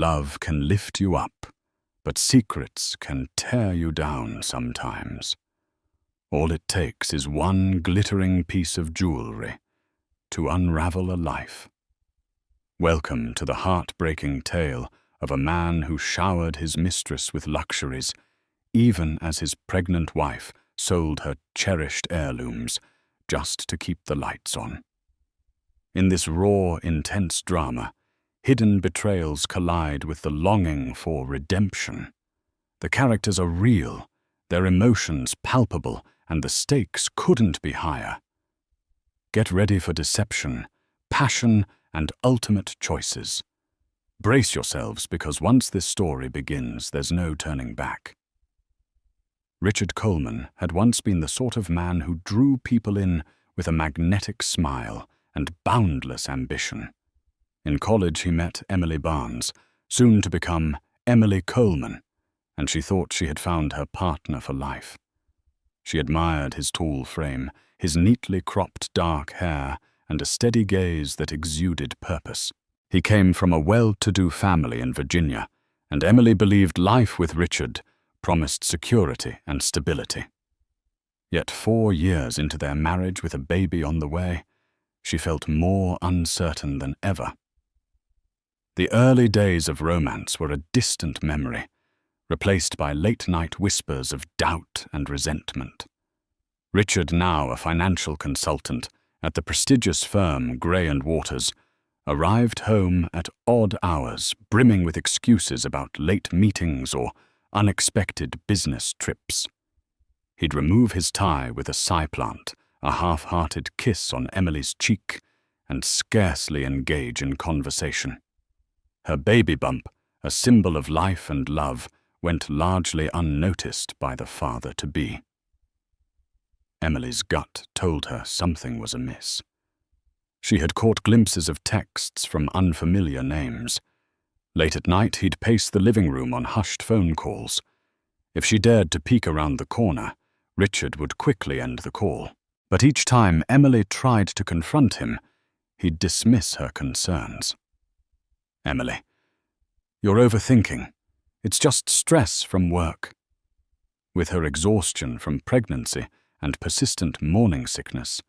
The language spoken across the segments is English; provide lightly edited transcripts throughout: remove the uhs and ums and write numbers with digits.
Love can lift you up, but secrets can tear you down sometimes. All it takes is one glittering piece of jewelry to unravel a life. Welcome to the heartbreaking tale of a man who showered his mistress with luxuries, even as his pregnant wife sold her cherished heirlooms just to keep the lights on. In this raw, intense drama, hidden betrayals collide with the longing for redemption. The characters are real, their emotions palpable, and the stakes couldn't be higher. Get ready for deception, passion, and ultimate choices. Brace yourselves, because once this story begins, there's no turning back. Richard Coleman had once been the sort of man who drew people in with a magnetic smile and boundless ambition. In college he met Emily Barnes, soon to become Emily Coleman, and she thought she had found her partner for life. She admired his tall frame, his neatly cropped dark hair, and a steady gaze that exuded purpose. He came from a well-to-do family in Virginia, and Emily believed life with Richard promised security and stability. Yet 4 years into their marriage, with a baby on the way, she felt more uncertain than ever. The early days of romance were a distant memory, replaced by late-night whispers of doubt and resentment. Richard, now a financial consultant at the prestigious firm Gray & Waters, arrived home at odd hours, brimming with excuses about late meetings or unexpected business trips. He'd remove his tie with a sigh plant, a half-hearted kiss on Emily's cheek, and scarcely engage in conversation. Her baby bump, a symbol of life and love, went largely unnoticed by the father-to-be. Emily's gut told her something was amiss. She had caught glimpses of texts from unfamiliar names. Late at night, he'd pace the living room on hushed phone calls. If she dared to peek around the corner, Richard would quickly end the call. But each time Emily tried to confront him, he'd dismiss her concerns. "Emily, you're overthinking. It's just stress from work." With her exhaustion from pregnancy and persistent morning sickness,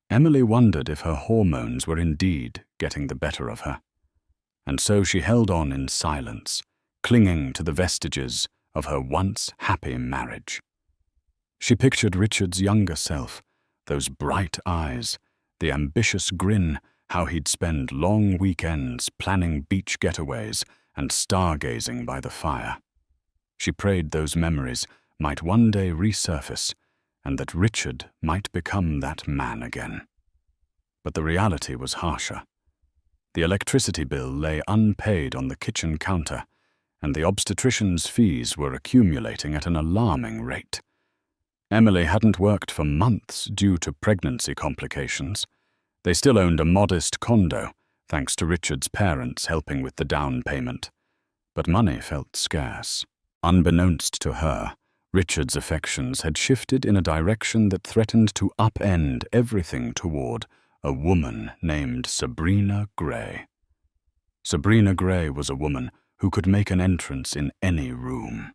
Emily wondered if her hormones were indeed getting the better of her. And so she held on in silence, clinging to the vestiges of her once happy marriage. She pictured Richard's younger self, those bright eyes, the ambitious grin, how he'd spend long weekends planning beach getaways and stargazing by the fire. She prayed those memories might one day resurface, and that Richard might become that man again. But the reality was harsher. The electricity bill lay unpaid on the kitchen counter, and the obstetrician's fees were accumulating at an alarming rate. Emily hadn't worked for months due to pregnancy complications. They still owned a modest condo, thanks to Richard's parents helping with the down payment. But money felt scarce. Unbeknownst to her, Richard's affections had shifted in a direction that threatened to upend everything toward a woman named Sabrina Gray. Sabrina Gray was a woman who could make an entrance in any room.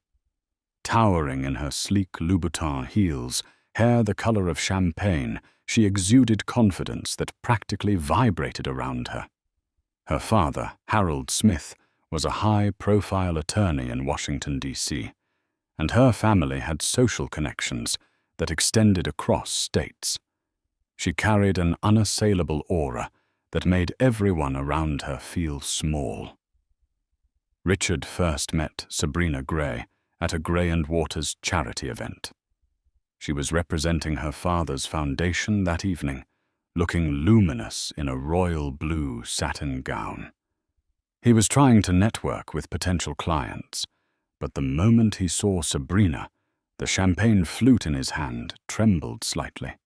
Towering in her sleek Louboutin heels, hair the color of champagne, she exuded confidence that practically vibrated around her. Her father, Harold Smith, was a high-profile attorney in Washington, D.C., and her family had social connections that extended across states. She carried an unassailable aura that made everyone around her feel small. Richard first met Sabrina Gray at a Gray & Waters charity event. She was representing her father's foundation that evening, looking luminous in a royal blue satin gown. He was trying to network with potential clients, but the moment he saw Sabrina, the champagne flute in his hand trembled slightly.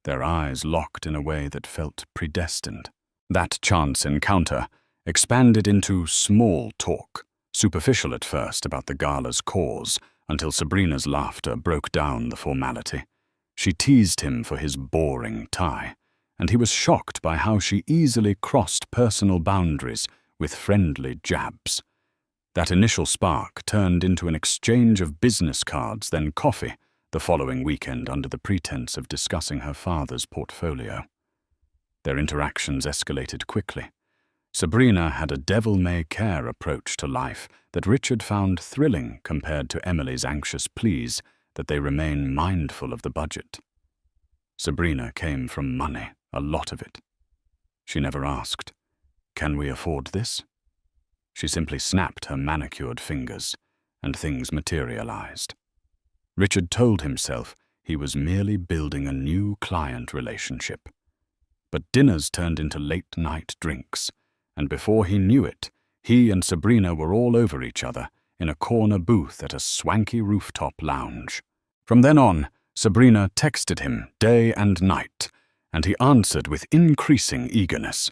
Their eyes locked in a way that felt predestined. That chance encounter expanded into small talk, superficial at first about the gala's cause, until Sabrina's laughter broke down the formality. She teased him for his boring tie, and he was shocked by how she easily crossed personal boundaries with friendly jabs. That initial spark turned into an exchange of business cards, then coffee, the following weekend under the pretense of discussing her father's portfolio. Their interactions escalated quickly. Sabrina had a devil-may-care approach to life that Richard found thrilling compared to Emily's anxious pleas that they remain mindful of the budget. Sabrina came from money, a lot of it. She never asked, "Can we afford this?" She simply snapped her manicured fingers, and things materialized. Richard told himself he was merely building a new client relationship. But dinners turned into late-night drinks, and before he knew it, he and Sabrina were all over each other in a corner booth at a swanky rooftop lounge. From then on, Sabrina texted him day and night, and he answered with increasing eagerness.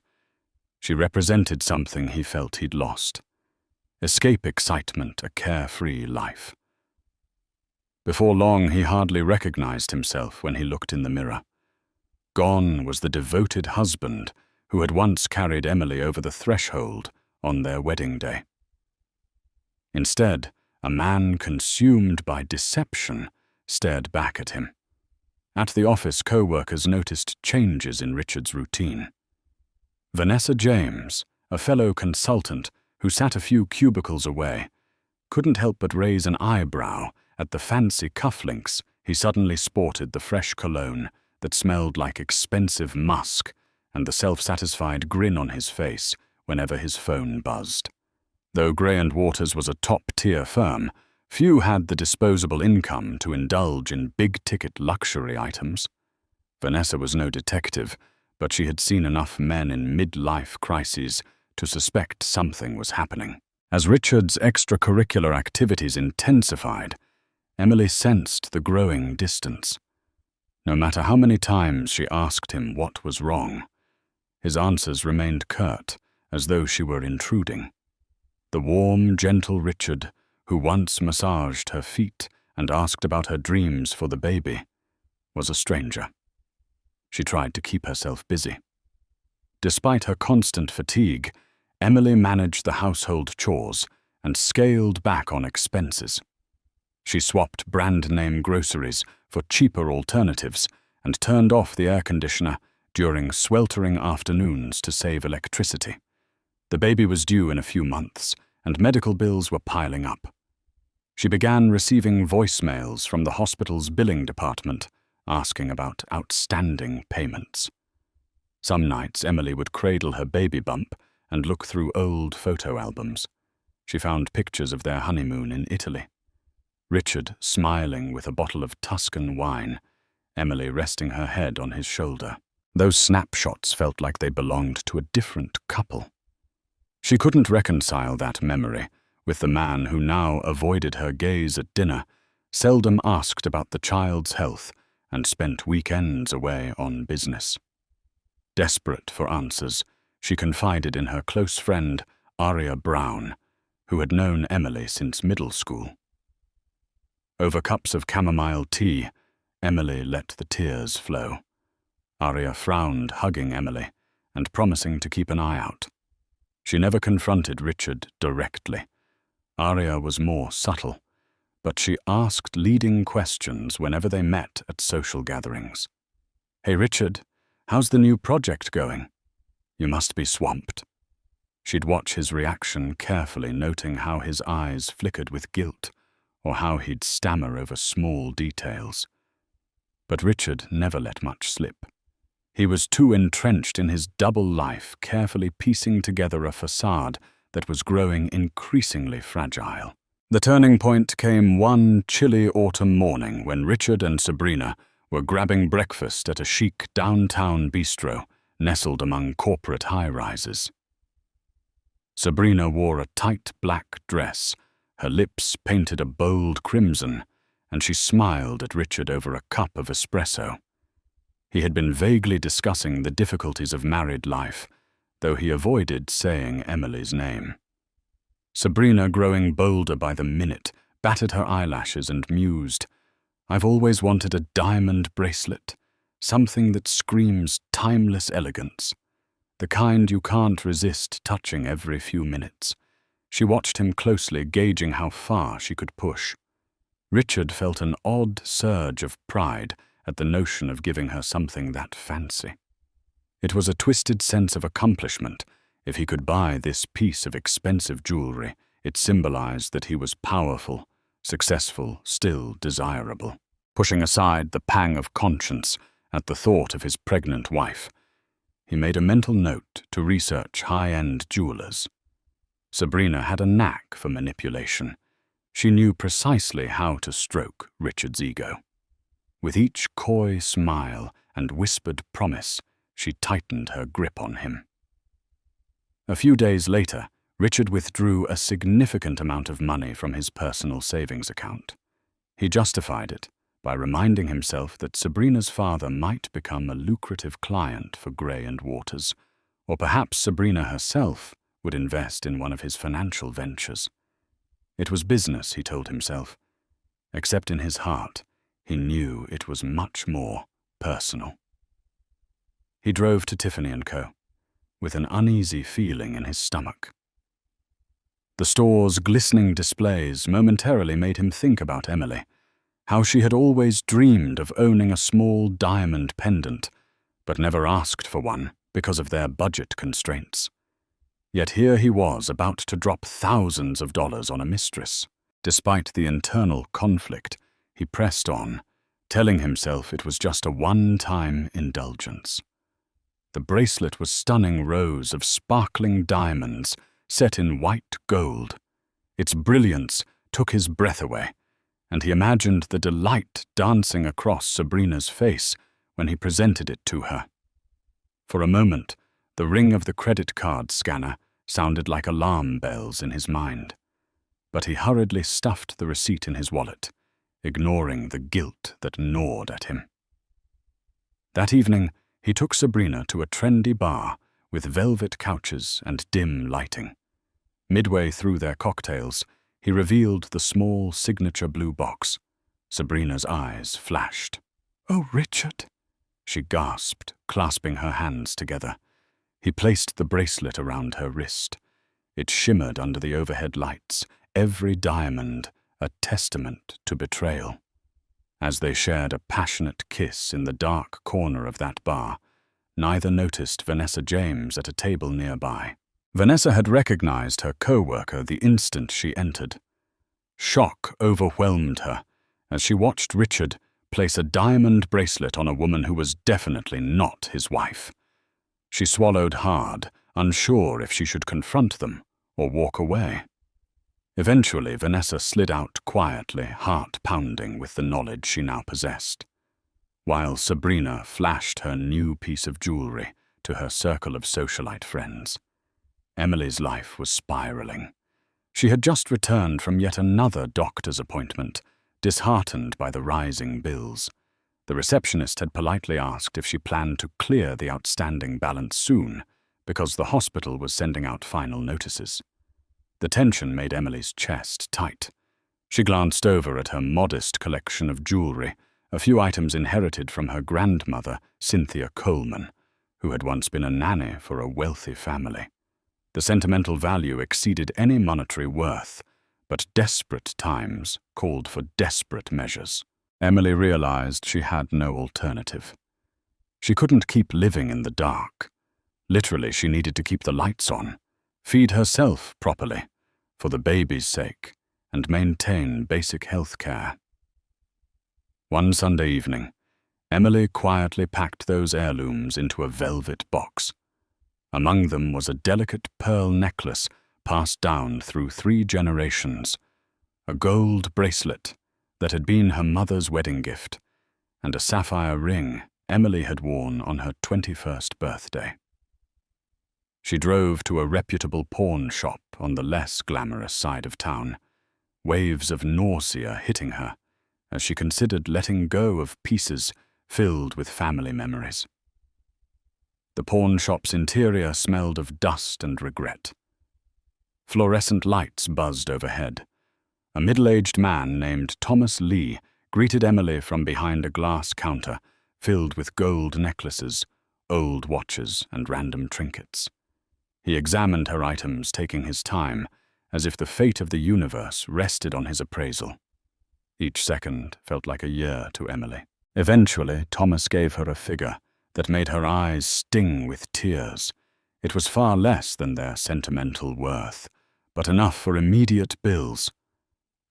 She represented something he felt he'd lost. Escape excitement, a carefree life. Before long, he hardly recognized himself when he looked in the mirror. Gone was the devoted husband who had once carried Emily over the threshold on their wedding day. Instead, a man consumed by deception stared back at him. At the office, co-workers noticed changes in Richard's routine. Vanessa James, a fellow consultant who sat a few cubicles away, couldn't help but raise an eyebrow at the fancy cufflinks he suddenly sported, the fresh cologne that smelled like expensive musk, and the self-satisfied grin on his face whenever his phone buzzed. Though Gray & Waters was a top-tier firm, few had the disposable income to indulge in big-ticket luxury items. Vanessa was no detective, but she had seen enough men in mid-life crises to suspect something was happening. As Richard's extracurricular activities intensified, Emily sensed the growing distance. No matter how many times she asked him what was wrong, his answers remained curt, as though she were intruding. The warm, gentle Richard, who once massaged her feet and asked about her dreams for the baby, was a stranger. She tried to keep herself busy. Despite her constant fatigue, Emily managed the household chores and scaled back on expenses. She swapped brand-name groceries for cheaper alternatives and turned off the air conditioner during sweltering afternoons to save electricity. The baby was due in a few months, and medical bills were piling up. She began receiving voicemails from the hospital's billing department asking about outstanding payments. Some nights, Emily would cradle her baby bump and look through old photo albums. She found pictures of their honeymoon in Italy. Richard smiling with a bottle of Tuscan wine, Emily resting her head on his shoulder. Those snapshots felt like they belonged to a different couple. She couldn't reconcile that memory with the man who now avoided her gaze at dinner, seldom asked about the child's health, and spent weekends away on business. Desperate for answers, she confided in her close friend, Aria Brown, who had known Emily since middle school. Over cups of chamomile tea, Emily let the tears flow. Aria frowned, hugging Emily, and promising to keep an eye out. She never confronted Richard directly. Aria was more subtle, but she asked leading questions whenever they met at social gatherings. "Hey Richard, how's the new project going? You must be swamped." She'd watch his reaction carefully, noting how his eyes flickered with guilt, or how he'd stammer over small details. But Richard never let much slip. He was too entrenched in his double life, carefully piecing together a facade that was growing increasingly fragile. The turning point came one chilly autumn morning when Richard and Sabrina were grabbing breakfast at a chic downtown bistro nestled among corporate high-rises. Sabrina wore a tight black dress, her lips painted a bold crimson, and she smiled at Richard over a cup of espresso. He had been vaguely discussing the difficulties of married life, though he avoided saying Emily's name. Sabrina, growing bolder by the minute, batted her eyelashes and mused, "I've always wanted a diamond bracelet, something that screams timeless elegance. the kind you can't resist touching every few minutes. She watched him closely, gauging how far she could push. Richard felt an odd surge of pride at the notion of giving her something that fancy. It was a twisted sense of accomplishment. If he could buy this piece of expensive jewelry, it symbolized that he was powerful, successful, still desirable. Pushing aside the pang of conscience at the thought of his pregnant wife, he made a mental note to research high-end jewelers. Sabrina had a knack for manipulation. She knew precisely how to stroke Richard's ego. With each coy smile and whispered promise, she tightened her grip on him. A few days later, Richard withdrew a significant amount of money from his personal savings account. He justified it by reminding himself that Sabrina's father might become a lucrative client for Gray and Waters, or perhaps Sabrina herself would invest in one of his financial ventures. It was business, he told himself, except in his heart, he knew it was much more personal. He drove to Tiffany & Co. with an uneasy feeling in his stomach. The store's glistening displays momentarily made him think about Emily, how she had always dreamed of owning a small diamond pendant, but never asked for one because of their budget constraints. Yet here he was about to drop thousands of dollars on a mistress. Despite the internal conflict, he pressed on, telling himself it was just a one-time indulgence. The bracelet was stunning rows of sparkling diamonds set in white gold. Its brilliance took his breath away, and he imagined the delight dancing across Sabrina's face when he presented it to her. For a moment, the ring of the credit card scanner sounded like alarm bells in his mind, but he hurriedly stuffed the receipt in his wallet, ignoring the guilt that gnawed at him. That evening, he took Sabrina to a trendy bar with velvet couches and dim lighting. Midway through their cocktails, he revealed the small signature blue box. Sabrina's eyes flashed. "Oh, Richard," she gasped, clasping her hands together. He placed the bracelet around her wrist. It shimmered under the overhead lights, every diamond a testament to betrayal. As they shared a passionate kiss in the dark corner of that bar, neither noticed Vanessa James at a table nearby. Vanessa had recognized her co-worker the instant she entered. Shock overwhelmed her as she watched Richard place a diamond bracelet on a woman who was definitely not his wife. She swallowed hard, unsure if she should confront them or walk away. Eventually, Vanessa slid out quietly, heart pounding with the knowledge she now possessed, while Sabrina flashed her new piece of jewelry to her circle of socialite friends. Emily's life was spiraling. She had just returned from yet another doctor's appointment, disheartened by the rising bills. The receptionist had politely asked if she planned to clear the outstanding balance soon, because the hospital was sending out final notices. The tension made Emily's chest tight. She glanced over at her modest collection of jewelry, a few items inherited from her grandmother, Cynthia Coleman, who had once been a nanny for a wealthy family. The sentimental value exceeded any monetary worth, but desperate times called for desperate measures. Emily realized she had no alternative. She couldn't keep living in the dark. Literally, she needed to keep the lights on, feed herself properly, for the baby's sake, and maintain basic health care. One Sunday evening, Emily quietly packed those heirlooms into a velvet box. Among them was a delicate pearl necklace passed down through 3 generations, a gold bracelet that had been her mother's wedding gift, and a sapphire ring Emily had worn on her 21st birthday. She drove to a reputable pawn shop on the less glamorous side of town, waves of nausea hitting her as she considered letting go of pieces filled with family memories. The pawn shop's interior smelled of dust and regret. Fluorescent lights buzzed overhead. A middle-aged man named Thomas Lee greeted Emily from behind a glass counter filled with gold necklaces, old watches and random trinkets. He examined her items, taking his time, as if the fate of the universe rested on his appraisal. Each second felt like a year to Emily. Eventually, Thomas gave her a figure that made her eyes sting with tears. It was far less than their sentimental worth, but enough for immediate bills.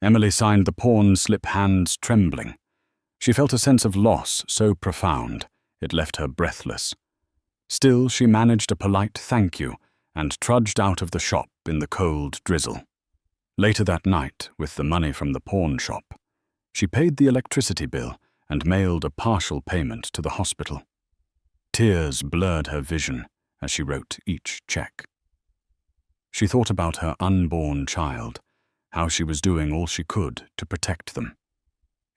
Emily signed the pawn slip, hands trembling. She felt a sense of loss so profound it left her breathless. Still, she managed a polite thank you and trudged out of the shop in the cold drizzle. Later that night, with the money from the pawn shop, she paid the electricity bill and mailed a partial payment to the hospital. Tears blurred her vision as she wrote each check. She thought about her unborn child, how she was doing all she could to protect them.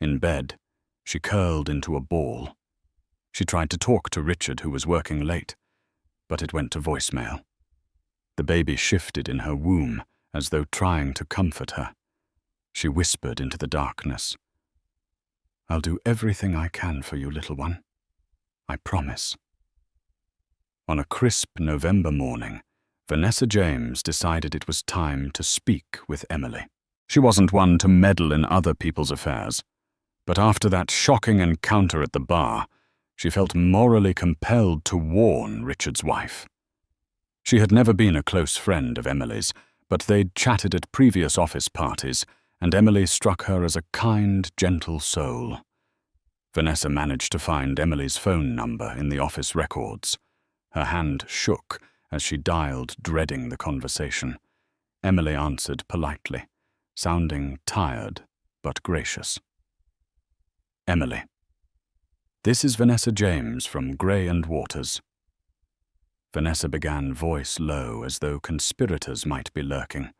In bed, she curled into a ball. She tried to talk to Richard, who was working late, but it went to voicemail. The baby shifted in her womb as though trying to comfort her. She whispered into the darkness, "I'll do everything I can for you, little one. I promise." On a crisp November morning, Vanessa James decided it was time to speak with Emily. She wasn't one to meddle in other people's affairs, but after that shocking encounter at the bar, she felt morally compelled to warn Richard's wife. She had never been a close friend of Emily's, but they'd chatted at previous office parties, and Emily struck her as a kind, gentle soul. Vanessa managed to find Emily's phone number in the office records. Her hand shook as she dialed, dreading the conversation. Emily answered politely, sounding tired but gracious. "Emily, this is Vanessa James from Gray and Waters." Vanessa began, voice low, as though conspirators might be lurking.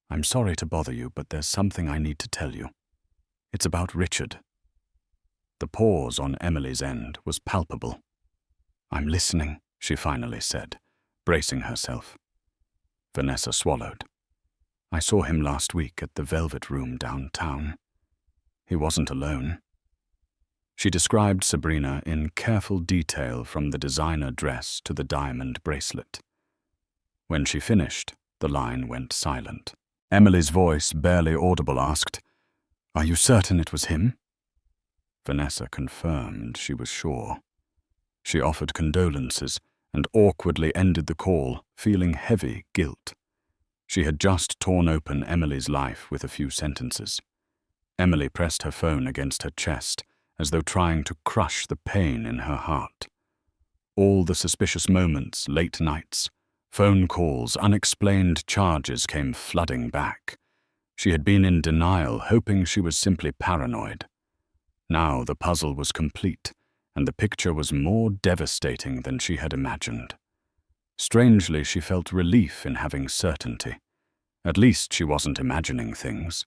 "I'm sorry to bother you, but there's something I need to tell you. It's about Richard." The pause on Emily's end was palpable. "I'm listening," she finally said, bracing herself. Vanessa swallowed. "I saw him last week at the Velvet Room downtown. He wasn't alone." She described Sabrina in careful detail, from the designer dress to the diamond bracelet. When she finished, the line went silent. Emily's voice, barely audible, asked, "Are you certain it was him?" Vanessa confirmed she was sure. She offered condolences and awkwardly ended the call, feeling heavy guilt. She had just torn open Emily's life with a few sentences. Emily pressed her phone against her chest, as though trying to crush the pain in her heart. All the suspicious moments, late nights, phone calls, unexplained charges came flooding back. She had been in denial, hoping she was simply paranoid. Now the puzzle was complete, and the picture was more devastating than she had imagined. Strangely, she felt relief in having certainty. At least she wasn't imagining things.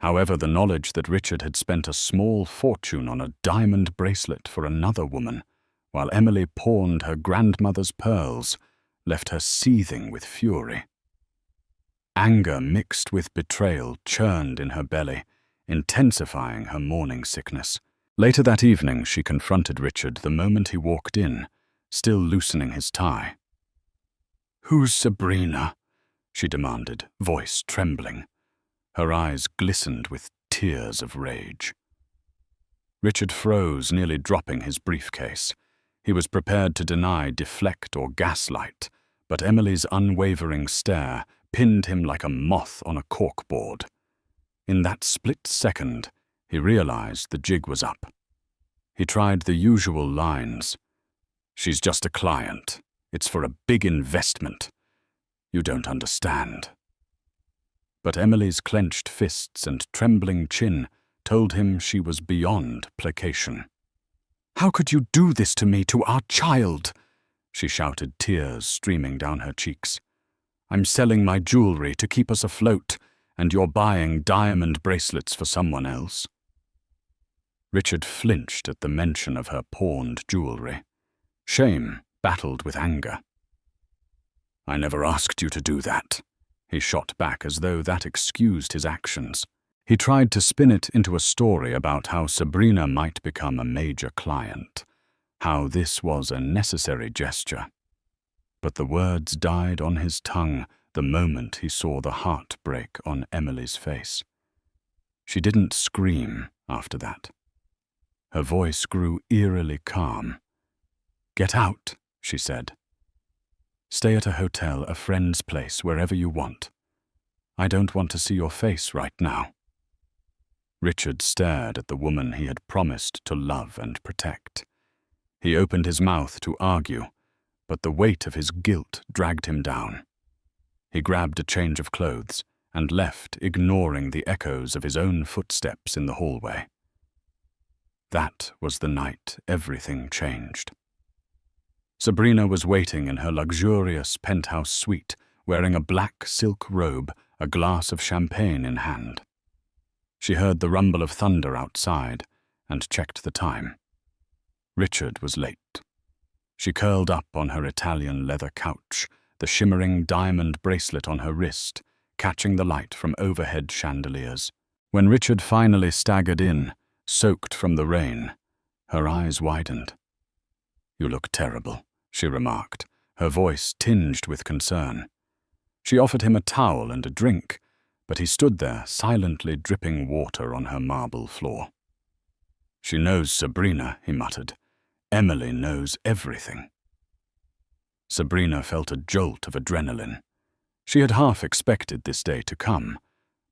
However, the knowledge that Richard had spent a small fortune on a diamond bracelet for another woman, while Emily pawned her grandmother's pearls, left her seething with fury. Anger mixed with betrayal churned in her belly, intensifying her morning sickness. Later that evening, she confronted Richard the moment he walked in, still loosening his tie. "Who's Sabrina?" she demanded, voice trembling. Her eyes glistened with tears of rage. Richard froze, nearly dropping his briefcase. He was prepared to deny, deflect, or gaslight, but Emily's unwavering stare pinned him like a moth on a corkboard. In that split second, he realized the jig was up. He tried the usual lines. "She's just a client. It's for a big investment. You don't understand." But Emily's clenched fists and trembling chin told him she was beyond placation. "How could you do this to me, to our child?" she shouted, tears streaming down her cheeks. "I'm selling my jewelry to keep us afloat, and you're buying diamond bracelets for someone else." Richard flinched at the mention of her pawned jewelry. Shame battled with anger. "I never asked you to do that," he shot back, as though that excused his actions. He tried to spin it into a story about how Sabrina might become a major client. how this was a necessary gesture. But the words died on his tongue the moment he saw the heartbreak on Emily's face. She didn't scream after that. Her voice grew eerily calm. "Get out," she said. "Stay at a hotel, a friend's place, wherever you want. I don't want to see your face right now." Richard stared at the woman he had promised to love and protect. He opened his mouth to argue, but the weight of his guilt dragged him down. He grabbed a change of clothes and left, ignoring the echoes of his own footsteps in the hallway. That was the night everything changed. Sabrina was waiting in her luxurious penthouse suite, wearing a black silk robe, a glass of champagne in hand. She heard the rumble of thunder outside and checked the time. Richard was late. She curled up on her Italian leather couch, the shimmering diamond bracelet on her wrist, catching the light from overhead chandeliers. When Richard finally staggered in, soaked from the rain, her eyes widened. "You look terrible," she remarked, her voice tinged with concern. She offered him a towel and a drink, but he stood there, silently dripping water on her marble floor. "She knows Sabrina," he muttered. "Emily knows everything." Sabrina felt a jolt of adrenaline. She had half expected this day to come,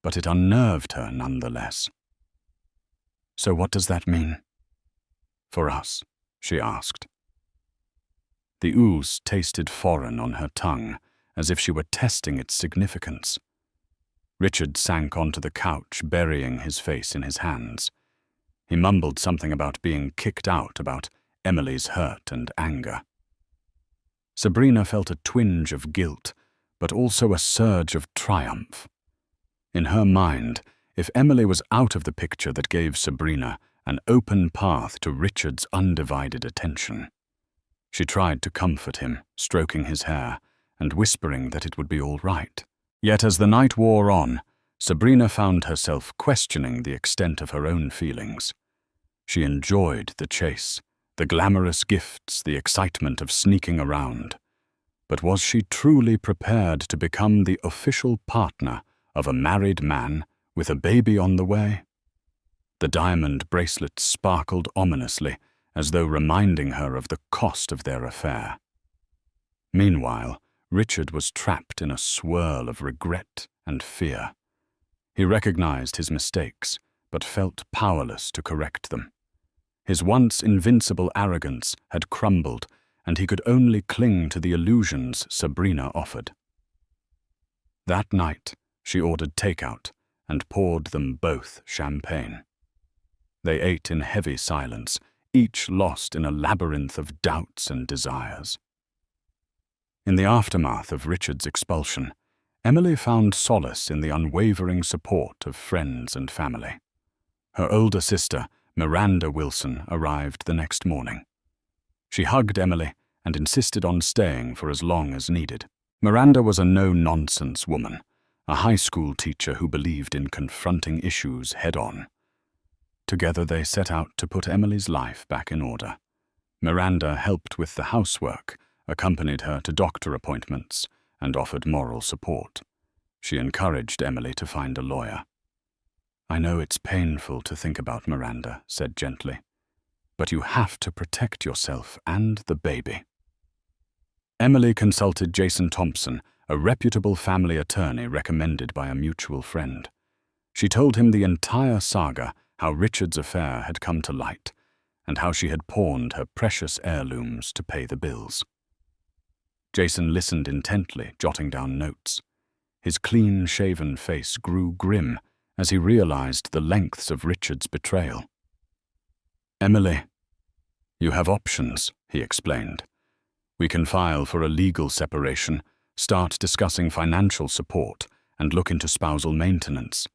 but it unnerved her nonetheless. "So what does that mean?" "For us?" she asked. The ooze tasted foreign on her tongue, as if she were testing its significance. Richard sank onto the couch, burying his face in his hands. He mumbled something about being kicked out, about Emily's hurt and anger. Sabrina felt a twinge of guilt, but also a surge of triumph. In her mind, if Emily was out of the picture, that gave Sabrina an open path to Richard's undivided attention. She tried to comfort him, stroking his hair and whispering that it would be all right. Yet as the night wore on, Sabrina found herself questioning the extent of her own feelings. She enjoyed the chase, the glamorous gifts, the excitement of sneaking around. But was she truly prepared to become the official partner of a married man with a baby on the way? The diamond bracelet sparkled ominously, as though reminding her of the cost of their affair. Meanwhile, Richard was trapped in a swirl of regret and fear. He recognized his mistakes, but felt powerless to correct them. His once invincible arrogance had crumbled, and he could only cling to the illusions Sabrina offered. That night, she ordered takeout and poured them both champagne. They ate in heavy silence, each lost in a labyrinth of doubts and desires. In the aftermath of Richard's expulsion, Emily found solace in the unwavering support of friends and family. Her older sister, Miranda Wilson, arrived the next morning. She hugged Emily and insisted on staying for as long as needed. Miranda was a no-nonsense woman, a high school teacher who believed in confronting issues head-on. Together they set out to put Emily's life back in order. Miranda helped with the housework, accompanied her to doctor appointments, and offered moral support. She encouraged Emily to find a lawyer. "I know it's painful to think about," Miranda said gently, "but you have to protect yourself and the baby." Emily consulted Jason Thompson, a reputable family attorney recommended by a mutual friend. She told him the entire saga, how Richard's affair had come to light, and how she had pawned her precious heirlooms to pay the bills. Jason listened intently, jotting down notes. His clean-shaven face grew grim as he realized the lengths of Richard's betrayal. "Emily, you have options," he explained. "We can file for a legal separation, start discussing financial support, and look into spousal maintenance.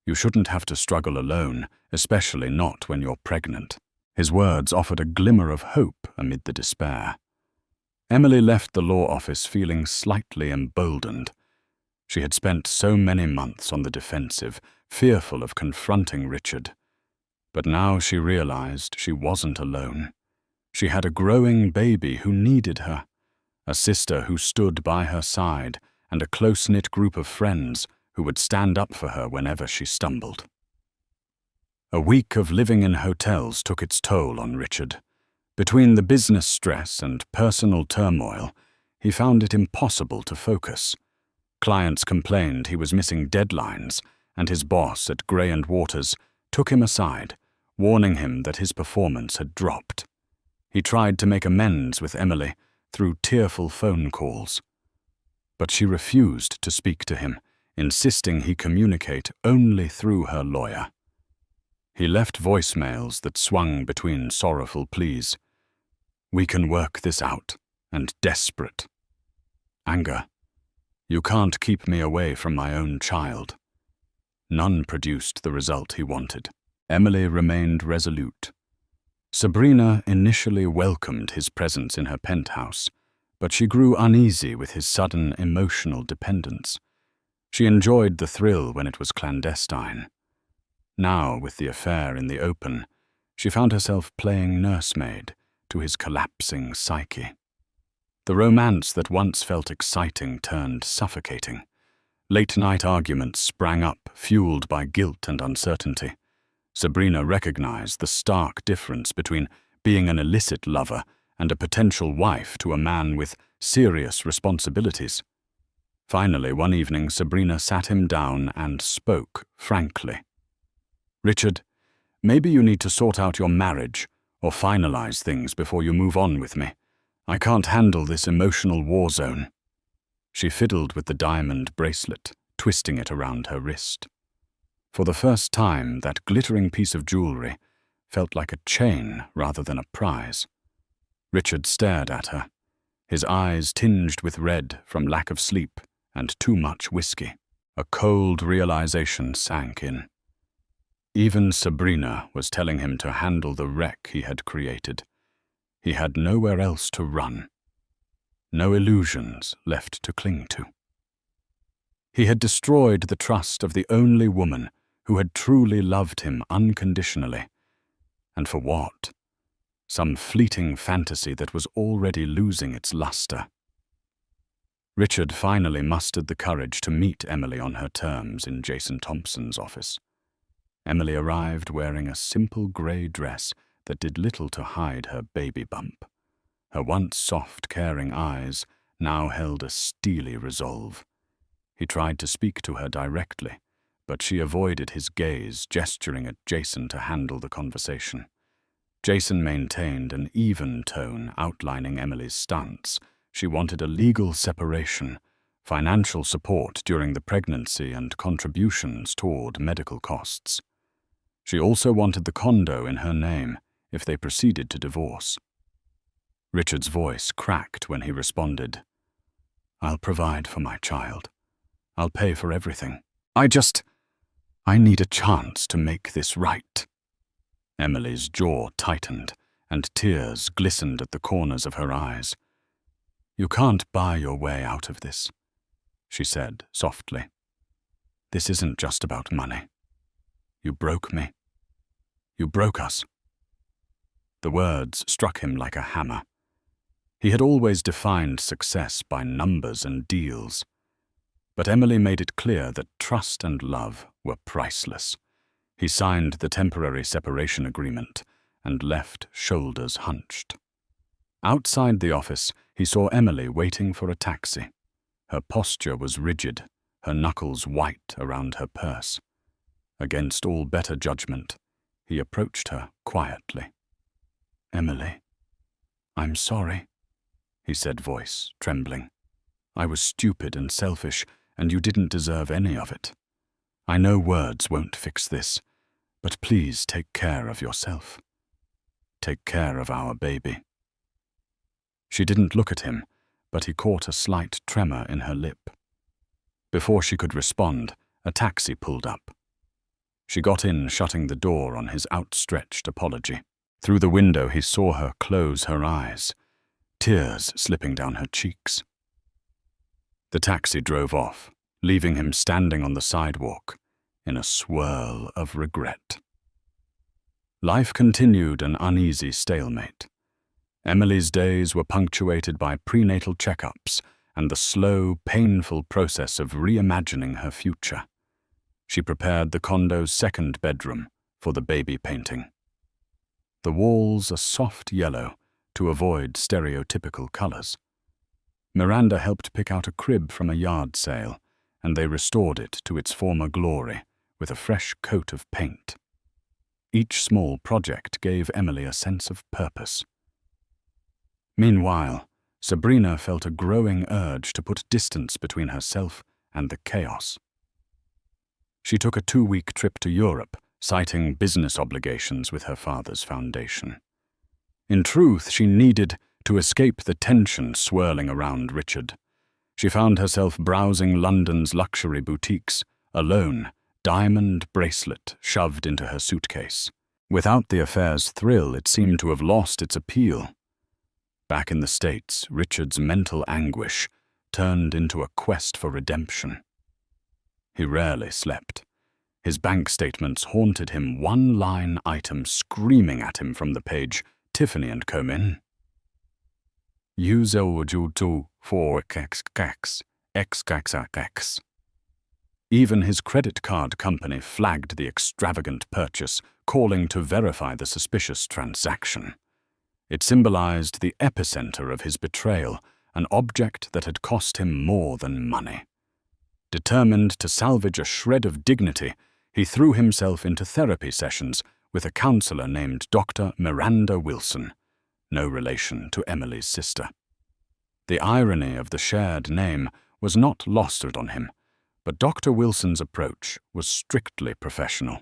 You shouldn't have to struggle alone, especially not when you're pregnant." His words offered a glimmer of hope amid the despair. Emily left the law office feeling slightly emboldened. She had spent so many months on the defensive, fearful of confronting Richard. But now she realized she wasn't alone. She had a growing baby who needed her, a sister who stood by her side, and a close-knit group of friends who would stand up for her whenever she stumbled. A week of living in hotels took its toll on Richard. Between the business stress and personal turmoil, he found it impossible to focus. Clients complained he was missing deadlines, and his boss at Gray & Waters took him aside, warning him that his performance had dropped. He tried to make amends with Emily through tearful phone calls, but she refused to speak to him, insisting he communicate only through her lawyer. He left voicemails that swung between sorrowful pleas. "We can work this out," and desperate. Anger. "You can't keep me away from my own child." None produced the result he wanted. Emily remained resolute. Sabrina initially welcomed his presence in her penthouse, but she grew uneasy with his sudden emotional dependence. She enjoyed the thrill when it was clandestine. Now, with the affair in the open, she found herself playing nursemaid to his collapsing psyche. The romance that once felt exciting turned suffocating. Late-night arguments sprang up, fueled by guilt and uncertainty. Sabrina recognized the stark difference between being an illicit lover and a potential wife to a man with serious responsibilities. Finally, one evening, Sabrina sat him down and spoke frankly. "Richard, maybe you need to sort out your marriage or finalize things before you move on with me. I can't handle this emotional war zone." She fiddled with the diamond bracelet, twisting it around her wrist. For the first time, that glittering piece of jewelry felt like a chain rather than a prize. Richard stared at her, his eyes tinged with red from lack of sleep and too much whiskey. A cold realization sank in. Even Sabrina was telling him to handle the wreck he had created. He had nowhere else to run, no illusions left to cling to. He had destroyed the trust of the only woman who had truly loved him unconditionally. And for what? Some fleeting fantasy that was already losing its luster. Richard finally mustered the courage to meet Emily on her terms in Jason Thompson's office. Emily arrived wearing a simple grey dress that did little to hide her baby bump. Her once soft, caring eyes now held a steely resolve. He tried to speak to her directly, but she avoided his gaze, gesturing at Jason to handle the conversation. Jason maintained an even tone, outlining Emily's stance. She wanted a legal separation, financial support during the pregnancy, and contributions toward medical costs. She also wanted the condo in her name if they proceeded to divorce. Richard's voice cracked when he responded, "I'll provide for my child. I'll pay for everything. I need a chance to make this right." Emily's jaw tightened, and tears glistened at the corners of her eyes. "You can't buy your way out of this," she said softly. "This isn't just about money. You broke me. You broke us." The words struck him like a hammer. He had always defined success by numbers and deals. But Emily made it clear that trust and love were priceless. He signed the temporary separation agreement and left, shoulders hunched. Outside the office, he saw Emily waiting for a taxi. Her posture was rigid, her knuckles white around her purse. Against all better judgment, he approached her quietly. "Emily, I'm sorry," he said, voice trembling. "I was stupid and selfish, and you didn't deserve any of it. I know words won't fix this, but please take care of yourself. Take care of our baby." She didn't look at him, but he caught a slight tremor in her lip. Before she could respond, a taxi pulled up. She got in, shutting the door on his outstretched apology. Through the window, he saw her close her eyes, tears slipping down her cheeks. The taxi drove off, leaving him standing on the sidewalk in a swirl of regret. Life continued an uneasy stalemate. Emily's days were punctuated by prenatal checkups and the slow, painful process of reimagining her future. She prepared the condo's second bedroom for the baby painting. The walls a soft yellow to avoid stereotypical colors. Miranda helped pick out a crib from a yard sale, and they restored it to its former glory with a fresh coat of paint. Each small project gave Emily a sense of purpose. Meanwhile, Sabrina felt a growing urge to put distance between herself and the chaos. She took a 2-week trip to Europe, citing business obligations with her father's foundation. In truth, she needed to escape the tension swirling around Richard. She found herself browsing London's luxury boutiques, alone, diamond bracelet shoved into her suitcase. Without the affair's thrill, it seemed to have lost its appeal. Back in the States, Richard's mental anguish turned into a quest for redemption. He rarely slept. His bank statements haunted him, one-line item screaming at him from the page, Tiffany & Co. Min. XXX. Even his credit card company flagged the extravagant purchase, calling to verify the suspicious transaction. It symbolized the epicenter of his betrayal, an object that had cost him more than money. Determined to salvage a shred of dignity, he threw himself into therapy sessions with a counselor named Dr. Miranda Wilson, no relation to Emily's sister. The irony of the shared name was not lost on him, but Dr. Wilson's approach was strictly professional.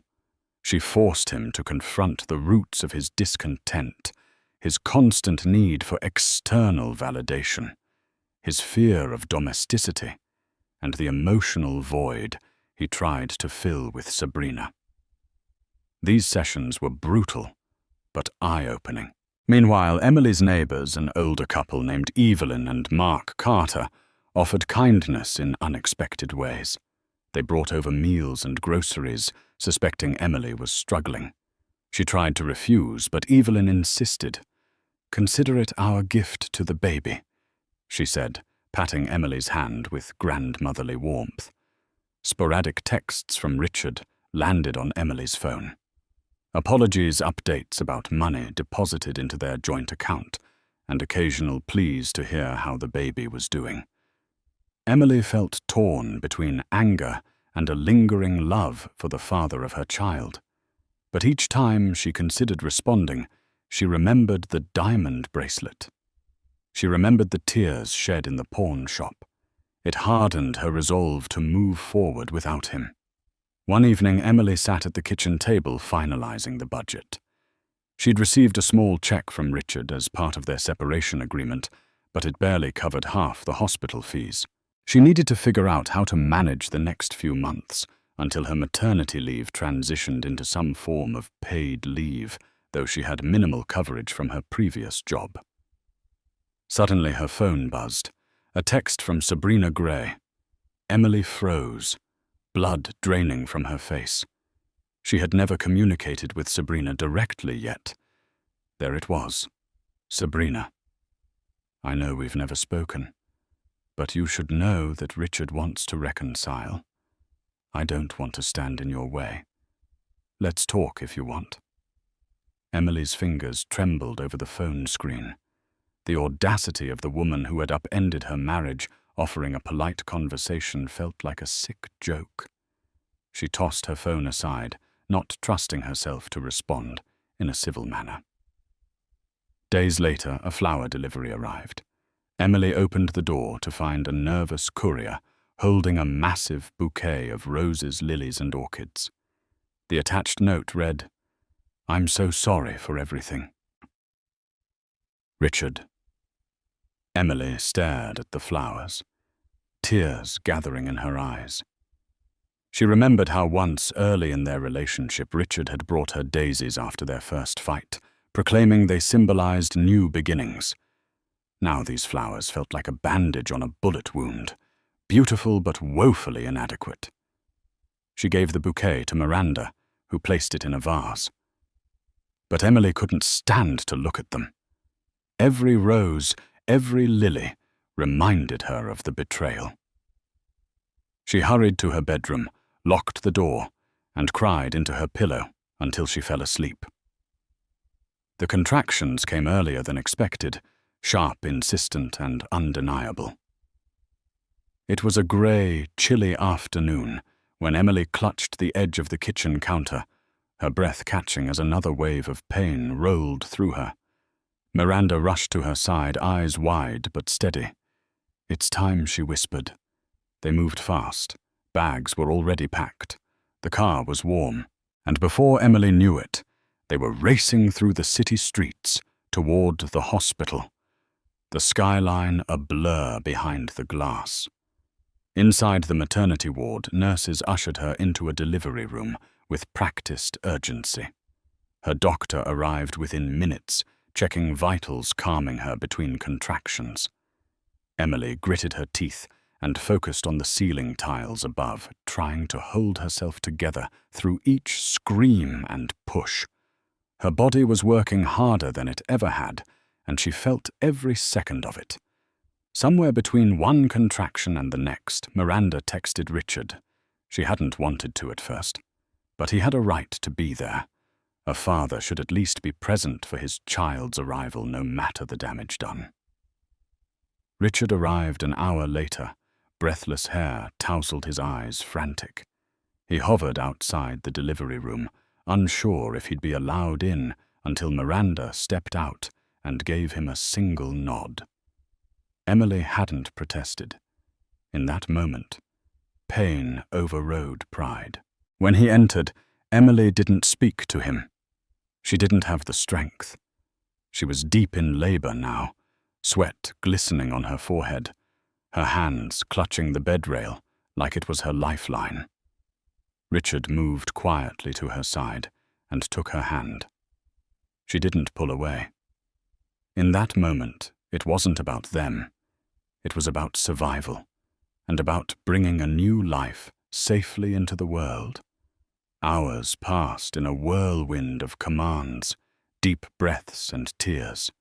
She forced him to confront the roots of his discontent, his constant need for external validation, his fear of domesticity, and the emotional void he tried to fill with Sabrina. These sessions were brutal, but eye-opening. Meanwhile, Emily's neighbors, an older couple named Evelyn and Mark Carter, offered kindness in unexpected ways. They brought over meals and groceries, suspecting Emily was struggling. She tried to refuse, but Evelyn insisted. "Consider it our gift to the baby," she said, patting Emily's hand with grandmotherly warmth. Sporadic texts from Richard landed on Emily's phone. Apologies, updates about money deposited into their joint account, and occasional pleas to hear how the baby was doing. Emily felt torn between anger and a lingering love for the father of her child. But each time she considered responding, she remembered the diamond bracelet. She remembered the tears shed in the pawn shop. It hardened her resolve to move forward without him. One evening, Emily sat at the kitchen table finalizing the budget. She'd received a small check from Richard as part of their separation agreement, but it barely covered half the hospital fees. She needed to figure out how to manage the next few months until her maternity leave transitioned into some form of paid leave, though she had minimal coverage from her previous job. Suddenly her phone buzzed. A text from Sabrina Gray. Emily froze, blood draining from her face. She had never communicated with Sabrina directly yet. There it was. Sabrina. "I know we've never spoken, but you should know that Richard wants to reconcile. I don't want to stand in your way. Let's talk if you want." Emily's fingers trembled over the phone screen. The audacity of the woman who had upended her marriage offering a polite conversation felt like a sick joke. She tossed her phone aside, not trusting herself to respond in a civil manner. Days later, a flower delivery arrived. Emily opened the door to find a nervous courier holding a massive bouquet of roses, lilies, and orchids. The attached note read, "I'm so sorry for everything. Richard." Emily stared at the flowers, tears gathering in her eyes. She remembered how once, early in their relationship, Richard had brought her daisies after their first fight, proclaiming they symbolized new beginnings. Now these flowers felt like a bandage on a bullet wound, beautiful but woefully inadequate. She gave the bouquet to Miranda, who placed it in a vase. But Emily couldn't stand to look at them. Every rose, every lily reminded her of the betrayal. She hurried to her bedroom, locked the door, and cried into her pillow until she fell asleep. The contractions came earlier than expected, sharp, insistent, and undeniable. It was a grey, chilly afternoon when Emily clutched the edge of the kitchen counter, her breath catching as another wave of pain rolled through her. Miranda rushed to her side, eyes wide but steady. "It's time," she whispered. They moved fast. Bags were already packed. The car was warm, and before Emily knew it, they were racing through the city streets toward the hospital, the skyline a blur behind the glass. Inside the maternity ward, nurses ushered her into a delivery room with practiced urgency. Her doctor arrived within minutes, checking vitals, calming her between contractions. Emily gritted her teeth and focused on the ceiling tiles above, trying to hold herself together through each scream and push. Her body was working harder than it ever had, and she felt every second of it. Somewhere between one contraction and the next, Miranda texted Richard. She hadn't wanted to at first, but he had a right to be there. A father should at least be present for his child's arrival, no matter the damage done. Richard arrived an hour later. Breathless hair tousled his eyes, frantic. He hovered outside the delivery room, unsure if he'd be allowed in until Miranda stepped out and gave him a single nod. Emily hadn't protested. In that moment, pain overrode pride. When he entered, Emily didn't speak to him. She didn't have the strength. She was deep in labor now, sweat glistening on her forehead, her hands clutching the bed rail like it was her lifeline. Richard moved quietly to her side and took her hand. She didn't pull away. In that moment, it wasn't about them. It was about survival, and about bringing a new life safely into the world. Hours passed in a whirlwind of commands, deep breaths and tears.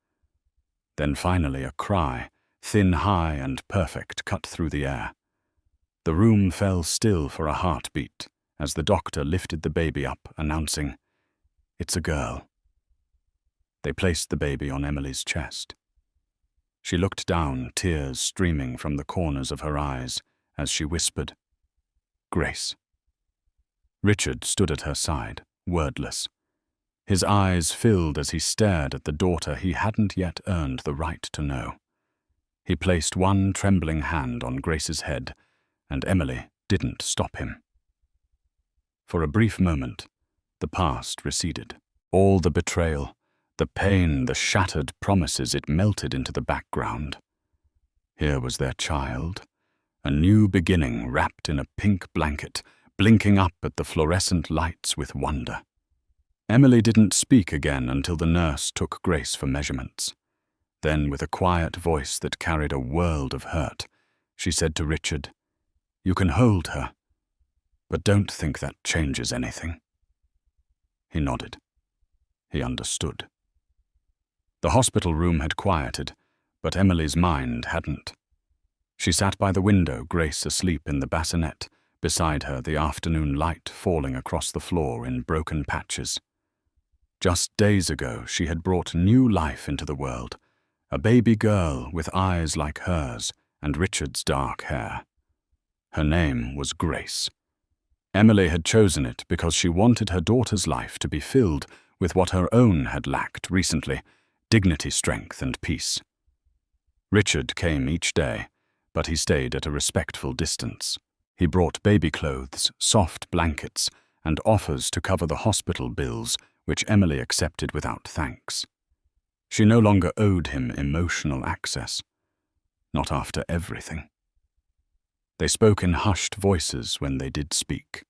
Then finally a cry, thin, high, and perfect, cut through the air. The room fell still for a heartbeat as the doctor lifted the baby up, announcing, "It's a girl." They placed the baby on Emily's chest. She looked down, tears streaming from the corners of her eyes, as she whispered, "Grace." Richard stood at her side, wordless. His eyes filled as he stared at the daughter he hadn't yet earned the right to know. He placed one trembling hand on Grace's head, and Emily didn't stop him. For a brief moment, the past receded. All the betrayal, the pain, the shattered promises, it melted into the background. Here was their child, a new beginning wrapped in a pink blanket, blinking up at the fluorescent lights with wonder. Emily didn't speak again until the nurse took Grace for measurements. Then, with a quiet voice that carried a world of hurt, she said to Richard, "You can hold her, but don't think that changes anything." He nodded. He understood. The hospital room had quieted, but Emily's mind hadn't. She sat by the window, Grace asleep in the bassinet, beside her the afternoon light falling across the floor in broken patches. Just days ago, she had brought new life into the world, a baby girl with eyes like hers and Richard's dark hair. Her name was Grace. Emily had chosen it because she wanted her daughter's life to be filled with what her own had lacked recently, dignity, strength, and peace. Richard came each day, but he stayed at a respectful distance. He brought baby clothes, soft blankets, and offers to cover the hospital bills, which Emily accepted without thanks. She no longer owed him emotional access. Not after everything. They spoke in hushed voices when they did speak.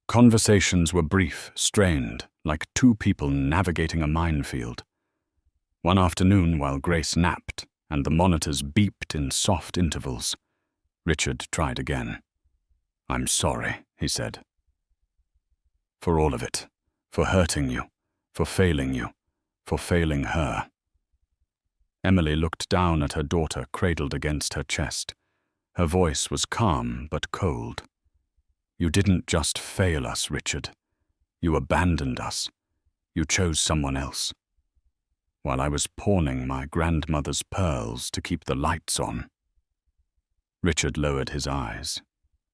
Conversations were brief, strained, like two people navigating a minefield. One afternoon, while Grace napped and the monitors beeped in soft intervals, Richard tried again. "I'm sorry," he said. "For all of it. For hurting you. For failing you. For failing her." Emily looked down at her daughter cradled against her chest. Her voice was calm but cold. "You didn't just fail us, Richard. You abandoned us. You chose someone else. While I was pawning my grandmother's pearls to keep the lights on." Richard lowered his eyes.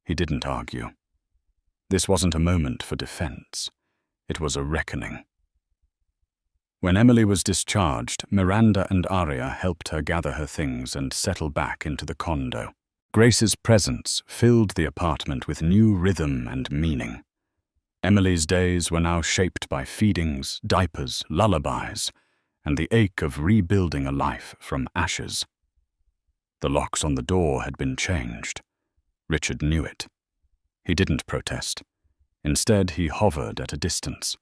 He didn't argue. This wasn't a moment for defense. It was a reckoning. When Emily was discharged, Miranda and Aria helped her gather her things and settle back into the condo. Grace's presence filled the apartment with new rhythm and meaning. Emily's days were now shaped by feedings, diapers, lullabies, and the ache of rebuilding a life from ashes. The locks on the door had been changed. Richard knew it. He didn't protest. Instead, he hovered at a distance.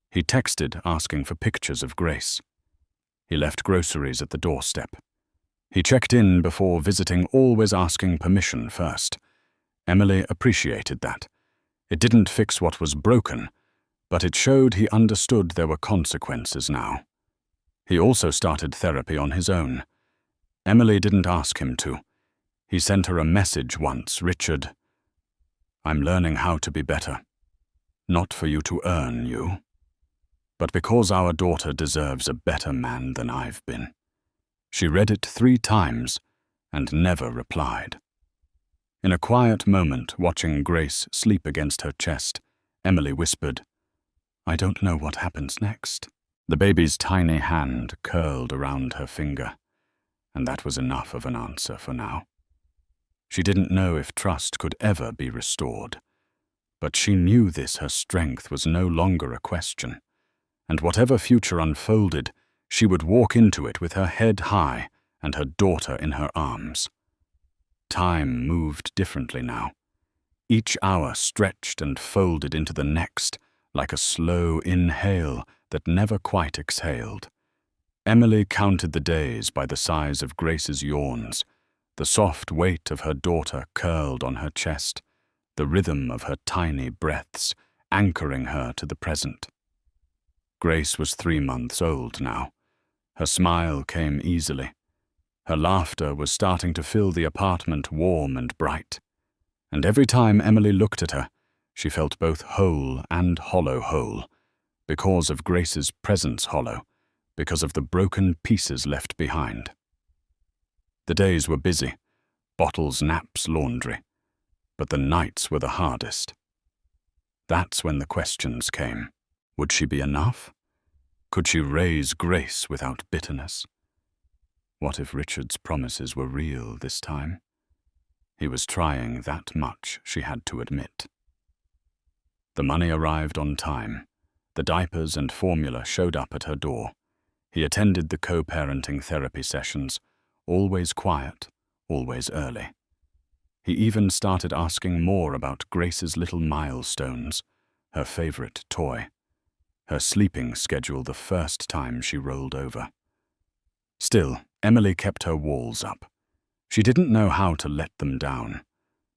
He texted asking for pictures of Grace. He left groceries at the doorstep. He checked in before visiting, always asking permission first. Emily appreciated that. It didn't fix what was broken, but it showed he understood there were consequences now. He also started therapy on his own. Emily didn't ask him to. He sent her a message once, "Richard, I'm learning how to be better. Not for you to earn you, but because our daughter deserves a better man than I've been." She read it 3 times and never replied. In a quiet moment, watching Grace sleep against her chest, Emily whispered, "I don't know what happens next." The baby's tiny hand curled around her finger, and that was enough of an answer for now. She didn't know if trust could ever be restored, but she knew her strength was no longer a question, and whatever future unfolded, she would walk into it with her head high and her daughter in her arms. Time moved differently now. Each hour stretched and folded into the next, like a slow inhale that never quite exhaled. Emily counted the days by the size of Grace's yawns, the soft weight of her daughter curled on her chest, the rhythm of her tiny breaths anchoring her to the present. Grace was 3 months old now. Her smile came easily. Her laughter was starting to fill the apartment warm and bright. And every time Emily looked at her, she felt both whole and hollow whole, because of Grace's presence hollow, because of the broken pieces left behind. The days were busy, bottles, naps, laundry, but the nights were the hardest. That's when the questions came. Would she be enough? Could she raise Grace without bitterness? What if Richard's promises were real this time? He was trying that much, she had to admit. The money arrived on time. The diapers and formula showed up at her door. He attended the co-parenting therapy sessions, always quiet, always early. He even started asking more about Grace's little milestones, her favorite toy, her sleeping schedule the first time she rolled over. Still, Emily kept her walls up. She didn't know how to let them down.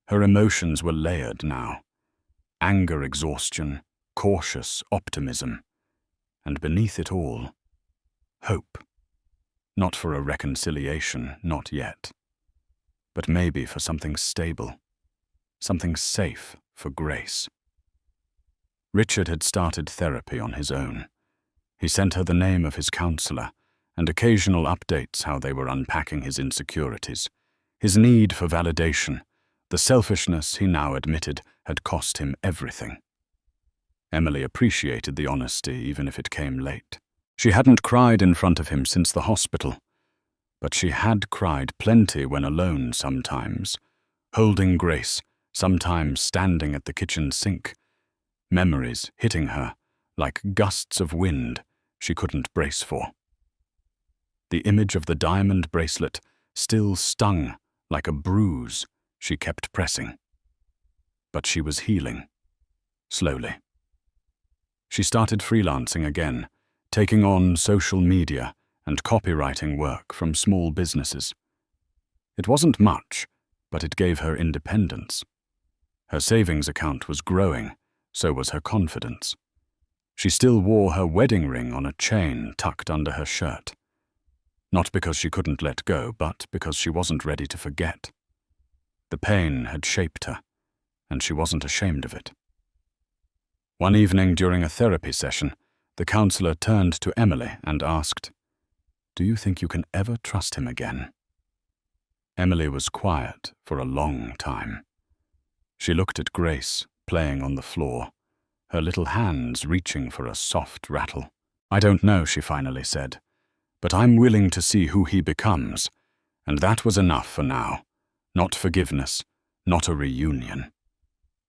Her emotions were layered now. Anger, exhaustion, cautious optimism, and beneath it all, hope. Not for a reconciliation, not yet, but maybe for something stable, something safe for Grace. Richard had started therapy on his own. He sent her the name of his counselor and occasional updates how they were unpacking his insecurities, his need for validation, the selfishness he now admitted had cost him everything. Emily appreciated the honesty even if it came late. She hadn't cried in front of him since the hospital, but she had cried plenty when alone sometimes, holding Grace, sometimes standing at the kitchen sink, memories hitting her like gusts of wind she couldn't brace for. The image of the diamond bracelet still stung like a bruise she kept pressing. But she was healing, slowly. She started freelancing again, taking on social media and copywriting work from small businesses. It wasn't much, but it gave her independence. Her savings account was growing, so was her confidence. She still wore her wedding ring on a chain tucked under her shirt. Not because she couldn't let go, but because she wasn't ready to forget. The pain had shaped her, and she wasn't ashamed of it. One evening during a therapy session, the counselor turned to Emily and asked, "Do you think you can ever trust him again?" Emily was quiet for a long time. She looked at Grace, playing on the floor, her little hands reaching for a soft rattle. "I don't know," she finally said, "but I'm willing to see who he becomes." And that was enough for now. Not forgiveness, not a reunion.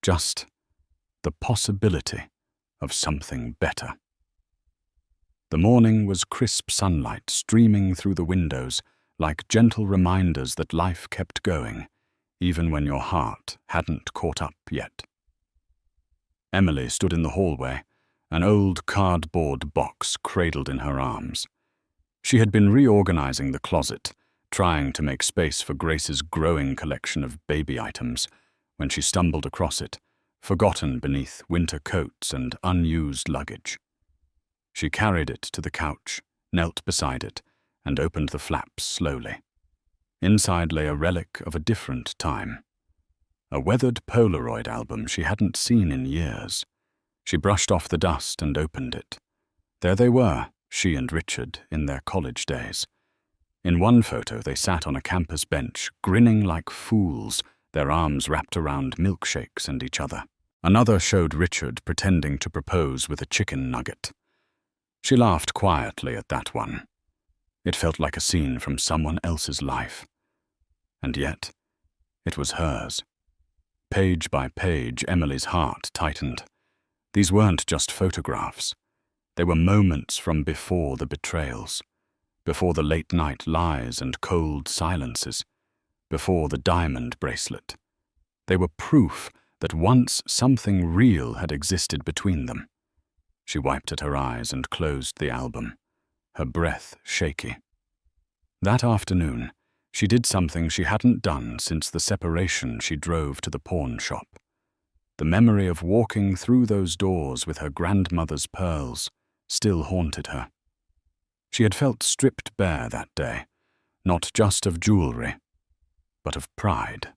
Just the possibility of something better. The morning was crisp sunlight streaming through the windows like gentle reminders that life kept going, even when your heart hadn't caught up yet. Emily stood in the hallway, an old cardboard box cradled in her arms. She had been reorganizing the closet, trying to make space for Grace's growing collection of baby items, when she stumbled across it, forgotten beneath winter coats and unused luggage. She carried it to the couch, knelt beside it, and opened the flaps slowly. Inside lay a relic of a different time. A weathered Polaroid album she hadn't seen in years. She brushed off the dust and opened it. There they were, she and Richard, in their college days. In one photo, they sat on a campus bench, grinning like fools, their arms wrapped around milkshakes and each other. Another showed Richard pretending to propose with a chicken nugget. She laughed quietly at that one. It felt like a scene from someone else's life. And yet, it was hers. Page by page, Emily's heart tightened. These weren't just photographs. They were moments from before the betrayals, before the late-night lies and cold silences, before the diamond bracelet. They were proof that once something real had existed between them. She wiped at her eyes and closed the album, her breath shaky. That afternoon, she did something she hadn't done since the separation she drove to the pawn shop. The memory of walking through those doors with her grandmother's pearls still haunted her. She had felt stripped bare that day, not just of jewelry, but of pride.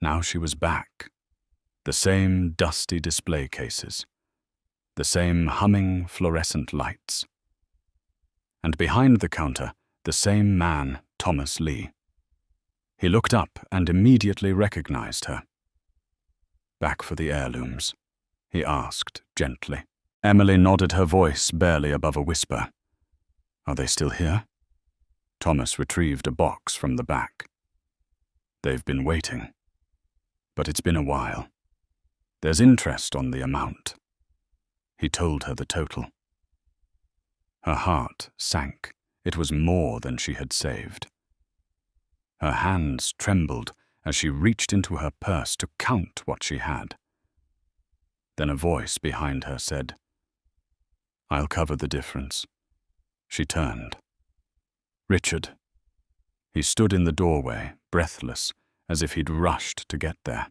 Now she was back. The same dusty display cases, the same humming fluorescent lights. And behind the counter, the same man, Thomas Lee. He looked up and immediately recognized her. "Back for the heirlooms?" he asked gently. Emily nodded, her voice barely above a whisper. "Are they still here?" Thomas retrieved a box from the back. "They've been waiting. But it's been a while. There's interest on the amount." He told her the total. Her heart sank. It was more than she had saved. Her hands trembled as she reached into her purse to count what she had. Then a voice behind her said, "I'll cover the difference." She turned. Richard. He stood in the doorway, breathless, as if he'd rushed to get there.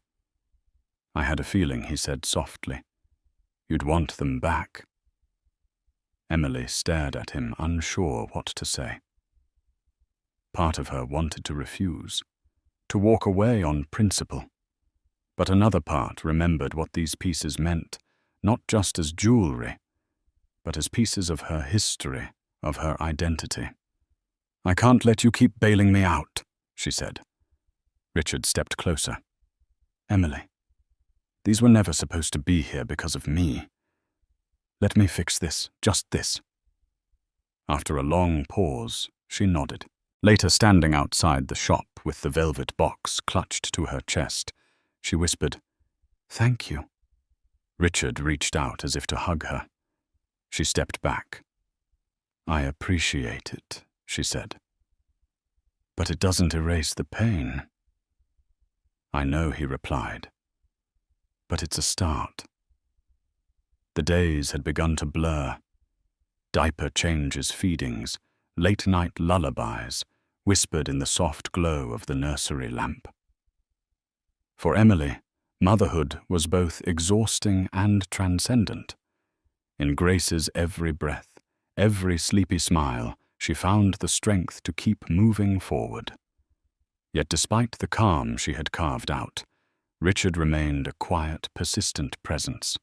"I had a feeling," he said softly. "You'd want them back." Emily stared at him, unsure what to say. Part of her wanted to refuse, to walk away on principle. But another part remembered what these pieces meant, not just as jewelry, but as pieces of her history, of her identity. "I can't let you keep bailing me out," she said. Richard stepped closer. "Emily, these were never supposed to be here because of me. Let me fix this, just this." After a long pause, she nodded. Later, standing outside the shop with the velvet box clutched to her chest, she whispered, "Thank you." Richard reached out as if to hug her. She stepped back. "I appreciate it," she said. "But it doesn't erase the pain." "I know," he replied. "But it's a start." The days had begun to blur. Diaper changes, feedings, late-night lullabies, whispered in the soft glow of the nursery lamp. For Emily, motherhood was both exhausting and transcendent. In Grace's every breath, every sleepy smile, she found the strength to keep moving forward. Yet despite the calm she had carved out, Richard remained a quiet, persistent presence.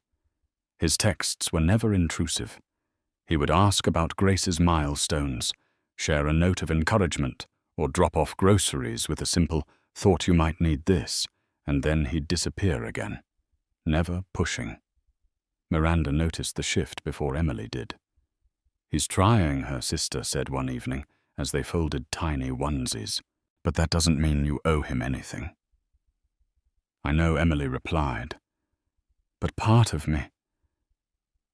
His texts were never intrusive. He would ask about Grace's milestones, share a note of encouragement, or drop off groceries with a simple, "thought you might need this," and then he'd disappear again, never pushing. Miranda noticed the shift before Emily did. "He's trying," her sister said one evening, as they folded tiny onesies, "but that doesn't mean you owe him anything." I know Emily replied, "But part of me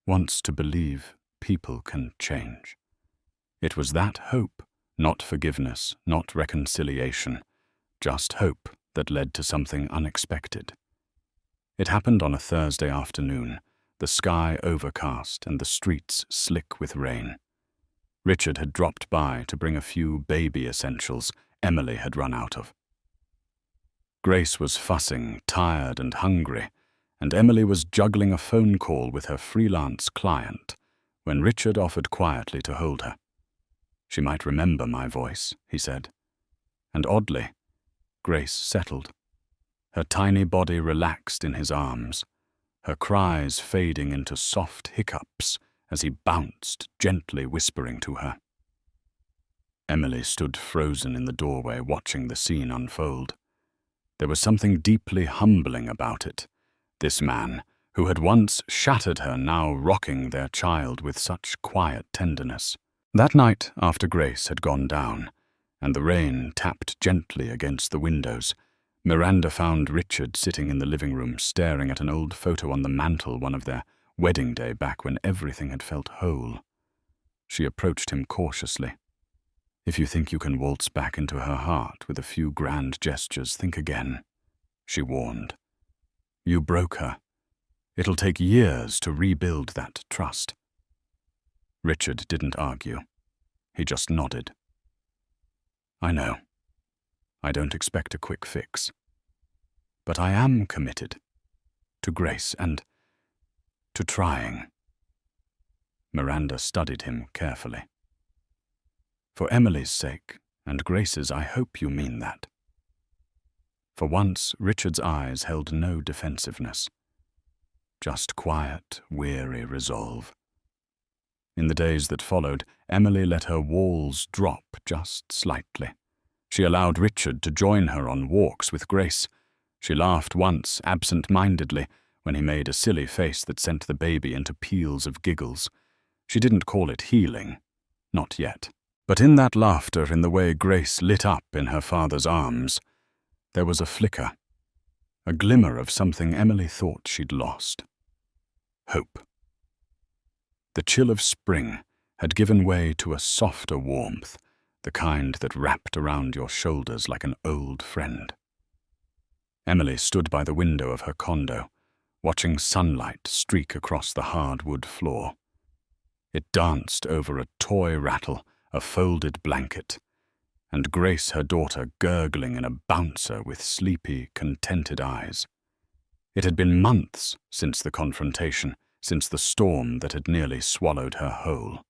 wants to believe people can change." It was that hope, not forgiveness, not reconciliation, just hope that led to something unexpected. It happened on a Thursday afternoon, the sky overcast and the streets slick with rain. Richard had dropped by to bring a few baby essentials Emily had run out of. Grace was fussing, tired and hungry, and Emily was juggling a phone call with her freelance client when Richard offered quietly to hold her. "She might remember my voice," he said. And oddly, Grace settled. Her tiny body relaxed in his arms, her cries fading into soft hiccups as he bounced, gently whispering to her. Emily stood frozen in the doorway watching the scene unfold. There was something deeply humbling about it. This man, who had once shattered her, now rocking their child with such quiet tenderness. That night, after Grace had gone down, and the rain tapped gently against the windows, Miranda found Richard sitting in the living room staring at an old photo on the mantel, one of their wedding day back when everything had felt whole. She approached him cautiously. "If you think you can waltz back into her heart with a few grand gestures, think again," she warned. "You broke her. It'll take years to rebuild that trust." Richard didn't argue. He just nodded. "I know. I don't expect a quick fix. But I am committed to Grace and to trying." Miranda studied him carefully. "For Emily's sake and Grace's, I hope you mean that." For once, Richard's eyes held no defensiveness, just quiet, weary resolve. In the days that followed, Emily let her walls drop just slightly. She allowed Richard to join her on walks with Grace. She laughed once, absent-mindedly, when he made a silly face that sent the baby into peals of giggles. She didn't call it healing. Not yet. But in that laughter, in the way Grace lit up in her father's arms, there was a flicker, a glimmer of something Emily thought she'd lost. Hope. The chill of spring had given way to a softer warmth, the kind that wrapped around your shoulders like an old friend. Emily stood by the window of her condo, watching sunlight streak across the hardwood floor. It danced over a toy rattle, a folded blanket, and Grace, her daughter, gurgling in a bouncer with sleepy, contented eyes. It had been months since the confrontation, since the storm that had nearly swallowed her whole.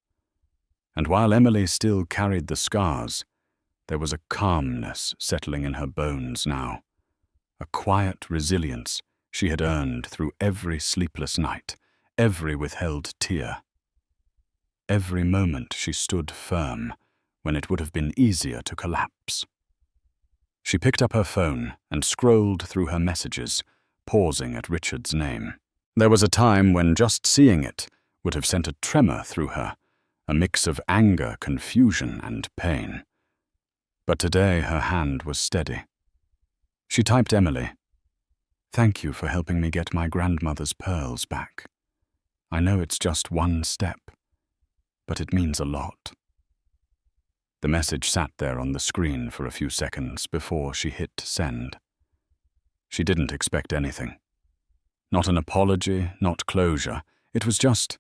And while Emily still carried the scars, there was a calmness settling in her bones now, a quiet resilience she had earned through every sleepless night, every withheld tear. Every moment she stood firm when it would have been easier to collapse. She picked up her phone and scrolled through her messages, pausing at Richard's name. There was a time when just seeing it would have sent a tremor through her, a mix of anger, confusion, and pain. But today her hand was steady. She typed Emily, "Thank you for helping me get my grandmother's pearls back. I know it's just one step, but it means a lot." The message sat there on the screen for a few seconds before she hit send. She didn't expect anything. Not an apology, not closure. It was just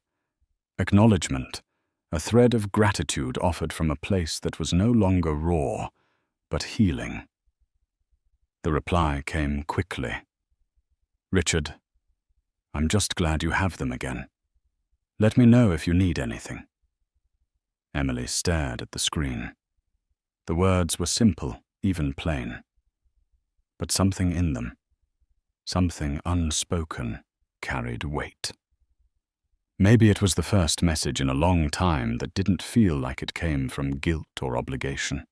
acknowledgement, a thread of gratitude offered from a place that was no longer raw, but healing. The reply came quickly. "Richard, I'm just glad you have them again. Let me know if you need anything." Emily stared at the screen. The words were simple, even plain. But something in them, something unspoken, carried weight. Maybe it was the first message in a long time that didn't feel like it came from guilt or obligation.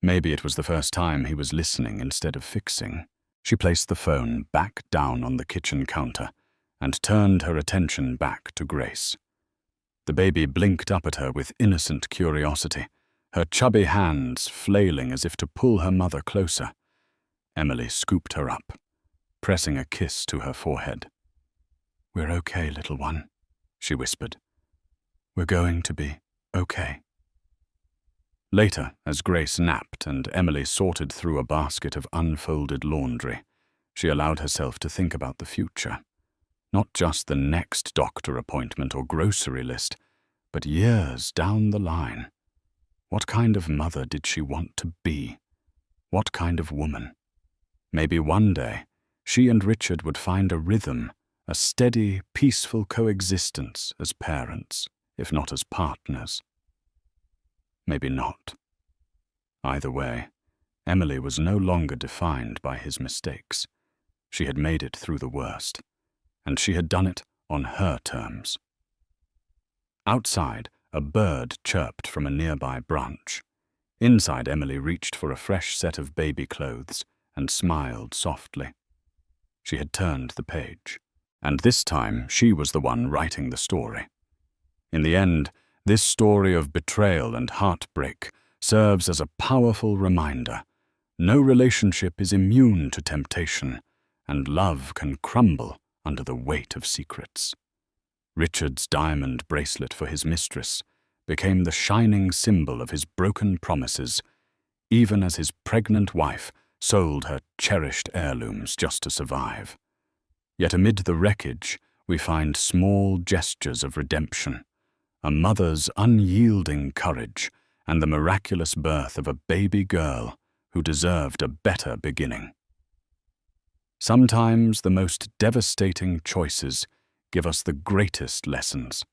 Maybe it was the first time he was listening instead of fixing. She placed the phone back down on the kitchen counter and turned her attention back to Grace. The baby blinked up at her with innocent curiosity, her chubby hands flailing as if to pull her mother closer. Emily scooped her up, pressing a kiss to her forehead. "We're okay, little one," she whispered. "We're going to be okay." Later, as Grace napped and Emily sorted through a basket of unfolded laundry, she allowed herself to think about the future. Not just the next doctor appointment or grocery list, but years down the line. What kind of mother did she want to be? What kind of woman? Maybe one day, she and Richard would find a rhythm, a steady, peaceful coexistence as parents, if not as partners. Maybe not. Either way, Emily was no longer defined by his mistakes. She had made it through the worst, and she had done it on her terms. Outside, a bird chirped from a nearby branch. Inside, Emily reached for a fresh set of baby clothes and smiled softly. She had turned the page, and this time she was the one writing the story. In the end, this story of betrayal and heartbreak serves as a powerful reminder. No relationship is immune to temptation, and love can crumble under the weight of secrets. Richard's diamond bracelet for his mistress became the shining symbol of his broken promises, even as his pregnant wife sold her cherished heirlooms just to survive. Yet amid the wreckage, we find small gestures of redemption, a mother's unyielding courage, and the miraculous birth of a baby girl who deserved a better beginning. Sometimes the most devastating choices give us the greatest lessons.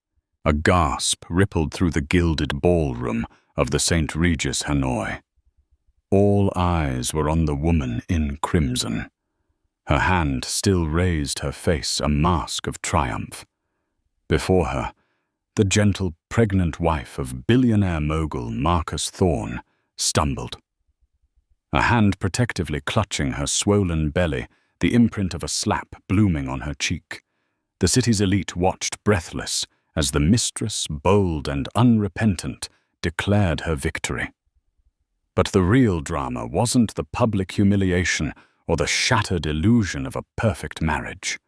A gasp rippled through the gilded ballroom of the St. Regis Hanoi. All eyes were on the woman in crimson. Her hand still raised, her face a mask of triumph. Before her, the gentle, pregnant wife of billionaire mogul Marcus Thorne stumbled. A hand protectively clutching her swollen belly, the imprint of a slap blooming on her cheek. The city's elite watched breathless as the mistress, bold and unrepentant, declared her victory. But the real drama wasn't the public humiliation or the shattered illusion of a perfect marriage.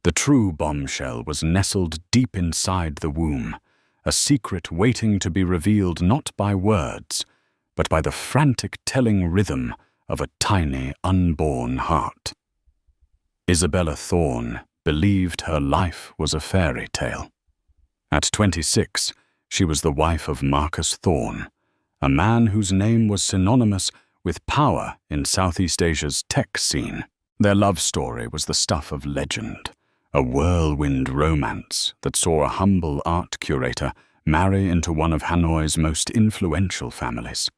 The true bombshell was nestled deep inside the womb, a secret waiting to be revealed not by words, but by the frantic telling rhythm of a tiny, unborn heart. Isabella Thorne believed her life was a fairy tale. At 26, she was the wife of Marcus Thorne, a man whose name was synonymous with power in Southeast Asia's tech scene. Their love story was the stuff of legend, a whirlwind romance that saw a humble art curator marry into one of Hanoi's most influential families.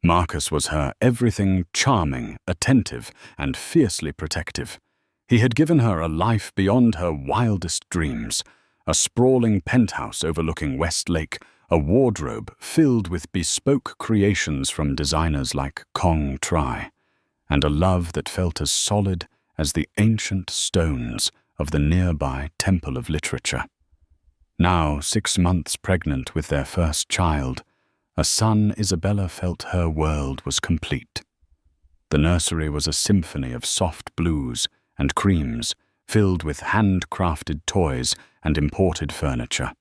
Marcus was her everything charming, attentive, and fiercely protective. He had given her a life beyond her wildest dreams, a sprawling penthouse overlooking West Lake, a wardrobe filled with bespoke creations from designers like Kong Tri, and a love that felt as solid as the ancient stones of the nearby Temple of Literature. Now, 6 months pregnant with their first child, a son, Isabella felt her world was complete. The nursery was a symphony of soft blues and creams, filled with handcrafted toys and imported furniture.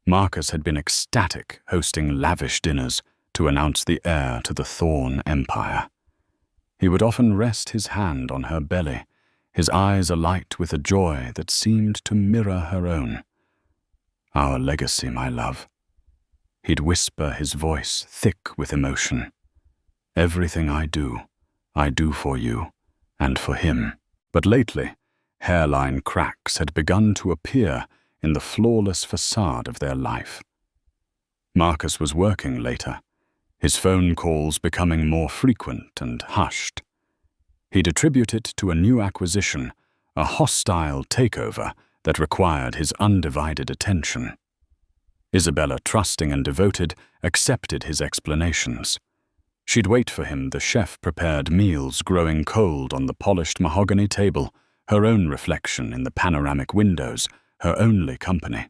Marcus had been ecstatic, hosting lavish dinners to announce the heir to the Thorne Empire. He would often rest his hand on her belly, his eyes alight with a joy that seemed to mirror her own. "Our legacy, my love." He'd whisper, his voice thick with emotion. "Everything I do for you and for him." But lately, hairline cracks had begun to appear in the flawless facade of their life. Marcus was working later, his phone calls becoming more frequent and hushed. He'd attribute it to a new acquisition, a hostile takeover that required his undivided attention. Isabella, trusting and devoted, accepted his explanations. She'd wait for him, the chef-prepared meals growing cold on the polished mahogany table, her own reflection in the panoramic windows, her only company.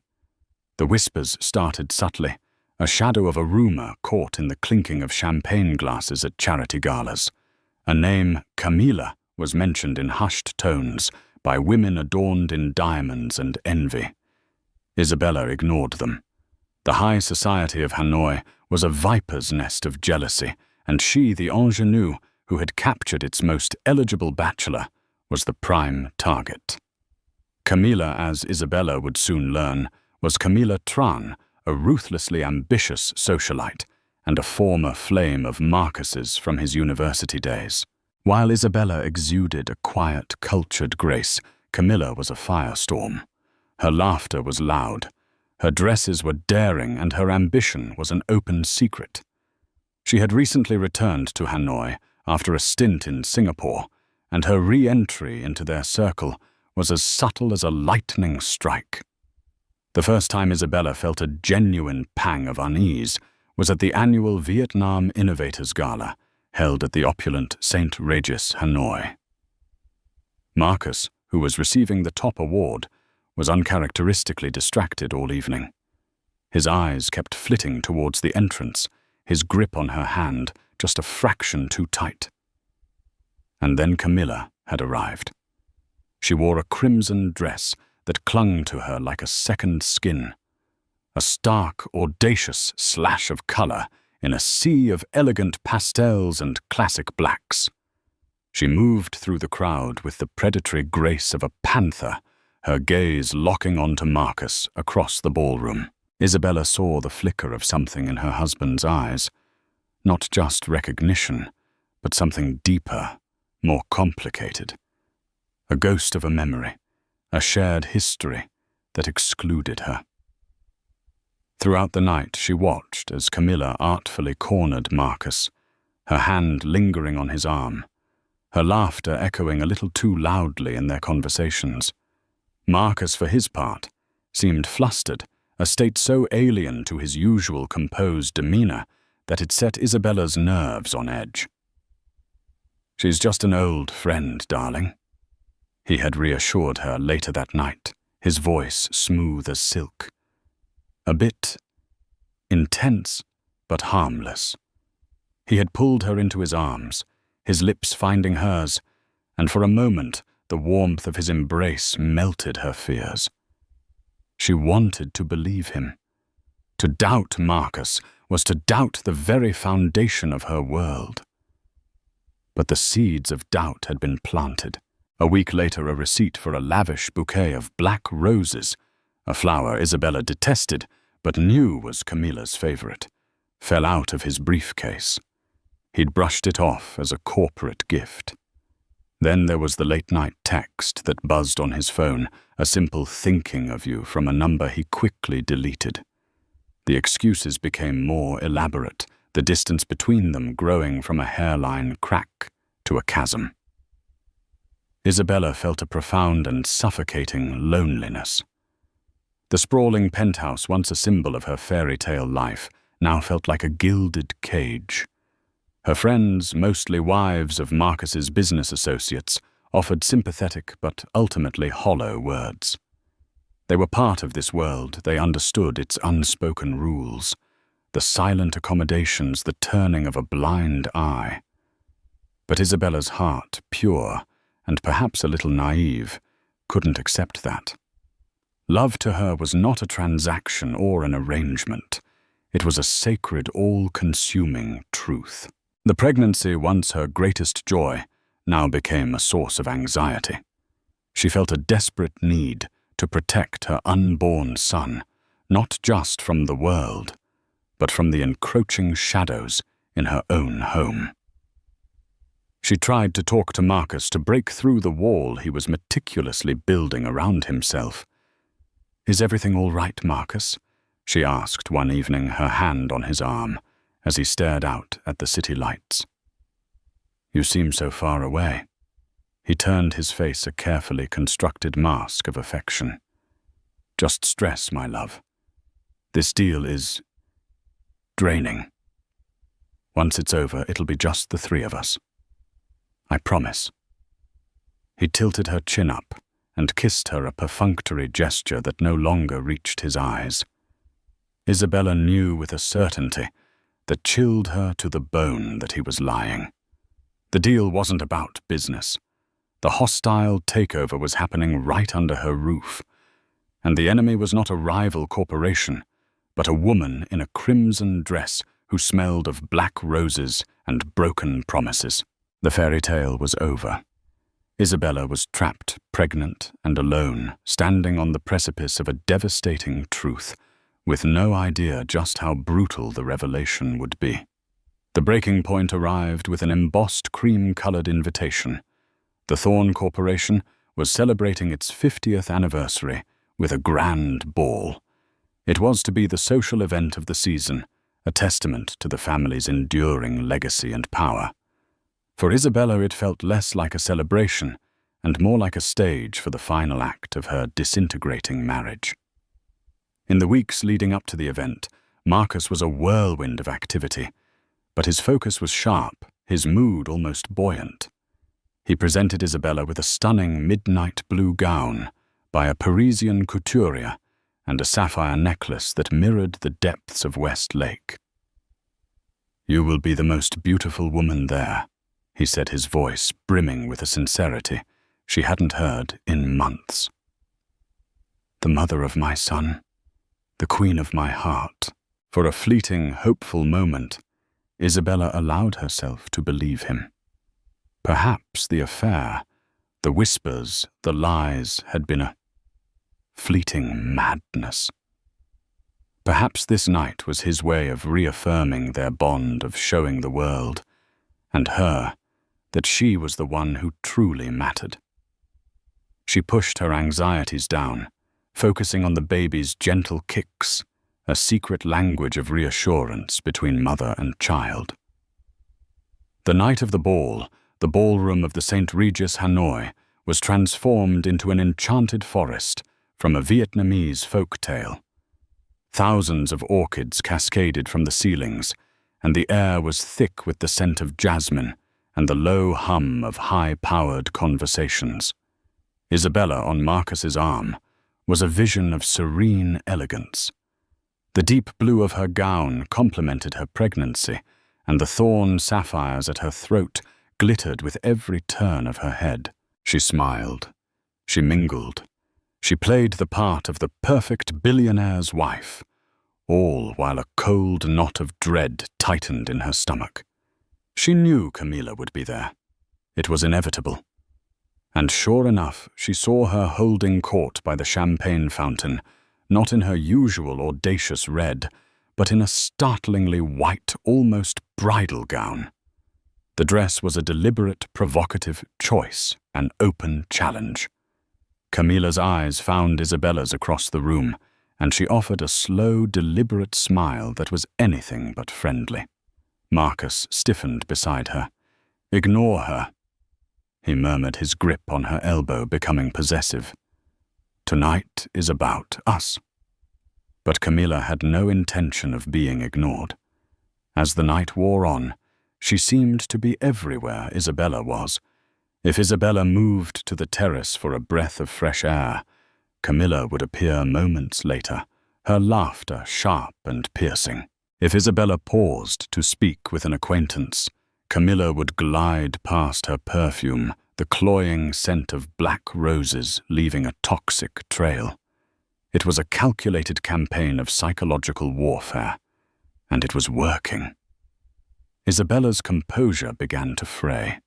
The whispers started subtly, a shadow of a rumor caught in the clinking of champagne glasses at charity galas. A name, Camilla, was mentioned in hushed tones by women adorned in diamonds and envy. Isabella ignored them. The high society of Hanoi was a viper's nest of jealousy, and she, the ingenue who had captured its most eligible bachelor, was the prime target. Camilla, as Isabella would soon learn, was Camilla Tran, a ruthlessly ambitious socialite and a former flame of Marcus's from his university days. While Isabella exuded a quiet, cultured grace, Camilla was a firestorm. Her laughter was loud, her dresses were daring, and her ambition was an open secret. She had recently returned to Hanoi after a stint in Singapore, and her re-entry into their circle was as subtle as a lightning strike. The first time Isabella felt a genuine pang of unease was at the annual Vietnam Innovators Gala, held at the opulent St. Regis, Hanoi. Marcus, who was receiving the top award, was uncharacteristically distracted all evening. His eyes kept flitting towards the entrance, his grip on her hand just a fraction too tight. And then Camilla had arrived. She wore a crimson dress that clung to her like a second skin, a stark, audacious slash of color in a sea of elegant pastels and classic blacks. She moved through the crowd with the predatory grace of a panther, her gaze locking onto Marcus across the ballroom. Isabella saw the flicker of something in her husband's eyes, not just recognition, but something deeper, more complicated. A ghost of a memory, a shared history that excluded her. Throughout the night she watched as Camilla artfully cornered Marcus, her hand lingering on his arm, her laughter echoing a little too loudly in their conversations. Marcus, for his part, seemed flustered, a state so alien to his usual composed demeanor that it set Isabella's nerves on edge. "She's just an old friend, darling," he had reassured her later that night, his voice smooth as silk. A bit intense, but harmless. He had pulled her into his arms, his lips finding hers, and for a moment the warmth of his embrace melted her fears. She wanted to believe him. To doubt Marcus was to doubt the very foundation of her world. But the seeds of doubt had been planted. A week later, a receipt for a lavish bouquet of black roses, a flower Isabella detested but knew was Camilla's favorite, fell out of his briefcase. He'd brushed it off as a corporate gift. Then there was the late-night text that buzzed on his phone, a simple thinking of you from a number he quickly deleted. The excuses became more elaborate, the distance between them growing from a hairline crack to a chasm. Isabella felt a profound and suffocating loneliness. The sprawling penthouse, once a symbol of her fairy tale life, now felt like a gilded cage. Her friends, mostly wives of Marcus's business associates, offered sympathetic but ultimately hollow words. They were part of this world, they understood its unspoken rules, the silent accommodations, the turning of a blind eye. But Isabella's heart, pure and perhaps a little naive, couldn't accept that. Love to her was not a transaction or an arrangement. It was a sacred, all-consuming truth. The pregnancy, once her greatest joy, now became a source of anxiety. She felt a desperate need to protect her unborn son, not just from the world, but from the encroaching shadows in her own home. She tried to talk to Marcus to break through the wall he was meticulously building around himself. "Is everything all right, Marcus?" she asked one evening, her hand on his arm, as he stared out at the city lights. "You seem so far away." He turned his face a carefully constructed mask of affection. "Just stress, my love. This deal is draining. Once it's over, it'll be just the three of us. I promise." He tilted her chin up and kissed her, a perfunctory gesture that no longer reached his eyes. Isabella knew with a certainty that chilled her to the bone that he was lying. The deal wasn't about business. The hostile takeover was happening right under her roof, and the enemy was not a rival corporation, but a woman in a crimson dress who smelled of black roses and broken promises. The fairy tale was over. Isabella was trapped, pregnant, and alone, standing on the precipice of a devastating truth, with no idea just how brutal the revelation would be. The breaking point arrived with an embossed cream-colored invitation. The Thorn Corporation was celebrating its 50th anniversary with a grand ball. It was to be the social event of the season, a testament to the family's enduring legacy and power. For Isabella, it felt less like a celebration and more like a stage for the final act of her disintegrating marriage. In the weeks leading up to the event, Marcus was a whirlwind of activity, but his focus was sharp, his mood almost buoyant. He presented Isabella with a stunning midnight blue gown by a Parisian couturier and a sapphire necklace that mirrored the depths of West Lake. "You will be the most beautiful woman there," he said, his voice brimming with a sincerity she hadn't heard in months. "The mother of my son, the queen of my heart." For a fleeting, hopeful moment, Isabella allowed herself to believe him. Perhaps the affair, the whispers, the lies, had been a fleeting madness. Perhaps this night was his way of reaffirming their bond, of showing the world, and her, that she was the one who truly mattered. She pushed her anxieties down, focusing on the baby's gentle kicks, a secret language of reassurance between mother and child. The night of the ball, the ballroom of the St. Regis Hanoi was transformed into an enchanted forest from a Vietnamese folk tale. Thousands of orchids cascaded from the ceilings, and the air was thick with the scent of jasmine and the low hum of high-powered conversations. Isabella, on Marcus's arm, was a vision of serene elegance. The deep blue of her gown complemented her pregnancy, and the thorn sapphires at her throat glittered with every turn of her head. She smiled. She mingled. She played the part of the perfect billionaire's wife, all while a cold knot of dread tightened in her stomach. She knew Camilla would be there. It was inevitable. And sure enough, she saw her holding court by the champagne fountain, not in her usual audacious red, but in a startlingly white, almost bridal gown. The dress was a deliberate, provocative choice, an open challenge. Camilla's eyes found Isabella's across the room, and she offered a slow, deliberate smile that was anything but friendly. Marcus stiffened beside her. "Ignore her," he murmured, his grip on her elbow becoming possessive. "Tonight is about us." But Camilla had no intention of being ignored. As the night wore on, she seemed to be everywhere Isabella was. If Isabella moved to the terrace for a breath of fresh air, Camilla would appear moments later, her laughter sharp and piercing. If Isabella paused to speak with an acquaintance, Camilla would glide past her perfume, the cloying scent of black roses leaving a toxic trail. It was a calculated campaign of psychological warfare, and it was working. Isabella's composure began to fray.